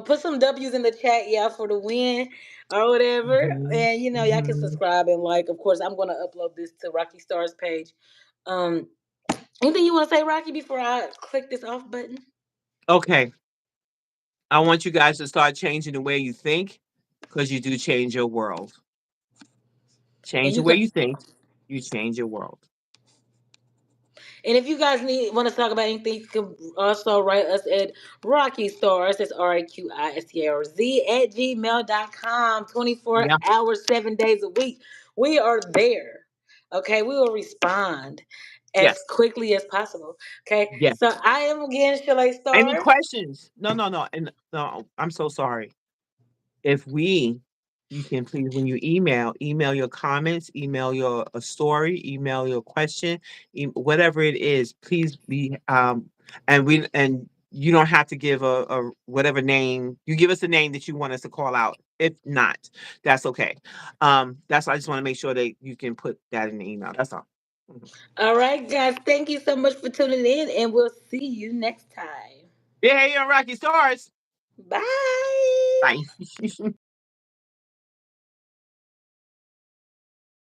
put some W's in the chat, yeah, for the win or whatever.
Hmm.
And y'all can
Hmm.
subscribe and like. Of course, I'm gonna upload this to Rocky Stars page. Um Anything you wanna say, Rocky, before I click this off button?
Okay. I want you guys to start changing the way you think, because you do change your world.
And
Change the
you
way
can
you think, you change your world.
And if you guys want to talk about anything, you can also write us at Rocky Stars. That's RAQISTARZ at gmail.com. 24
Yeah.
hours, 7 days a week. We are there. Okay. We will respond as
Yes.
quickly as possible. Okay.
Yes.
So I am again Shalay
Any
Stars.
questions? No, no, no. And no, I'm so sorry. If you can please, when you email your comments, email your a story, email your question, whatever it is, please be and you don't have to give a whatever name. You give us a name that you want us to call out. If not, that's okay. That's I just want to make sure that you can put that in the email. That's all. Mhm.
All right, guys. Thank you so much for tuning in, and we'll see you next time.
Yeah, hey, you're Rocky Stars.
Bye.
Bye.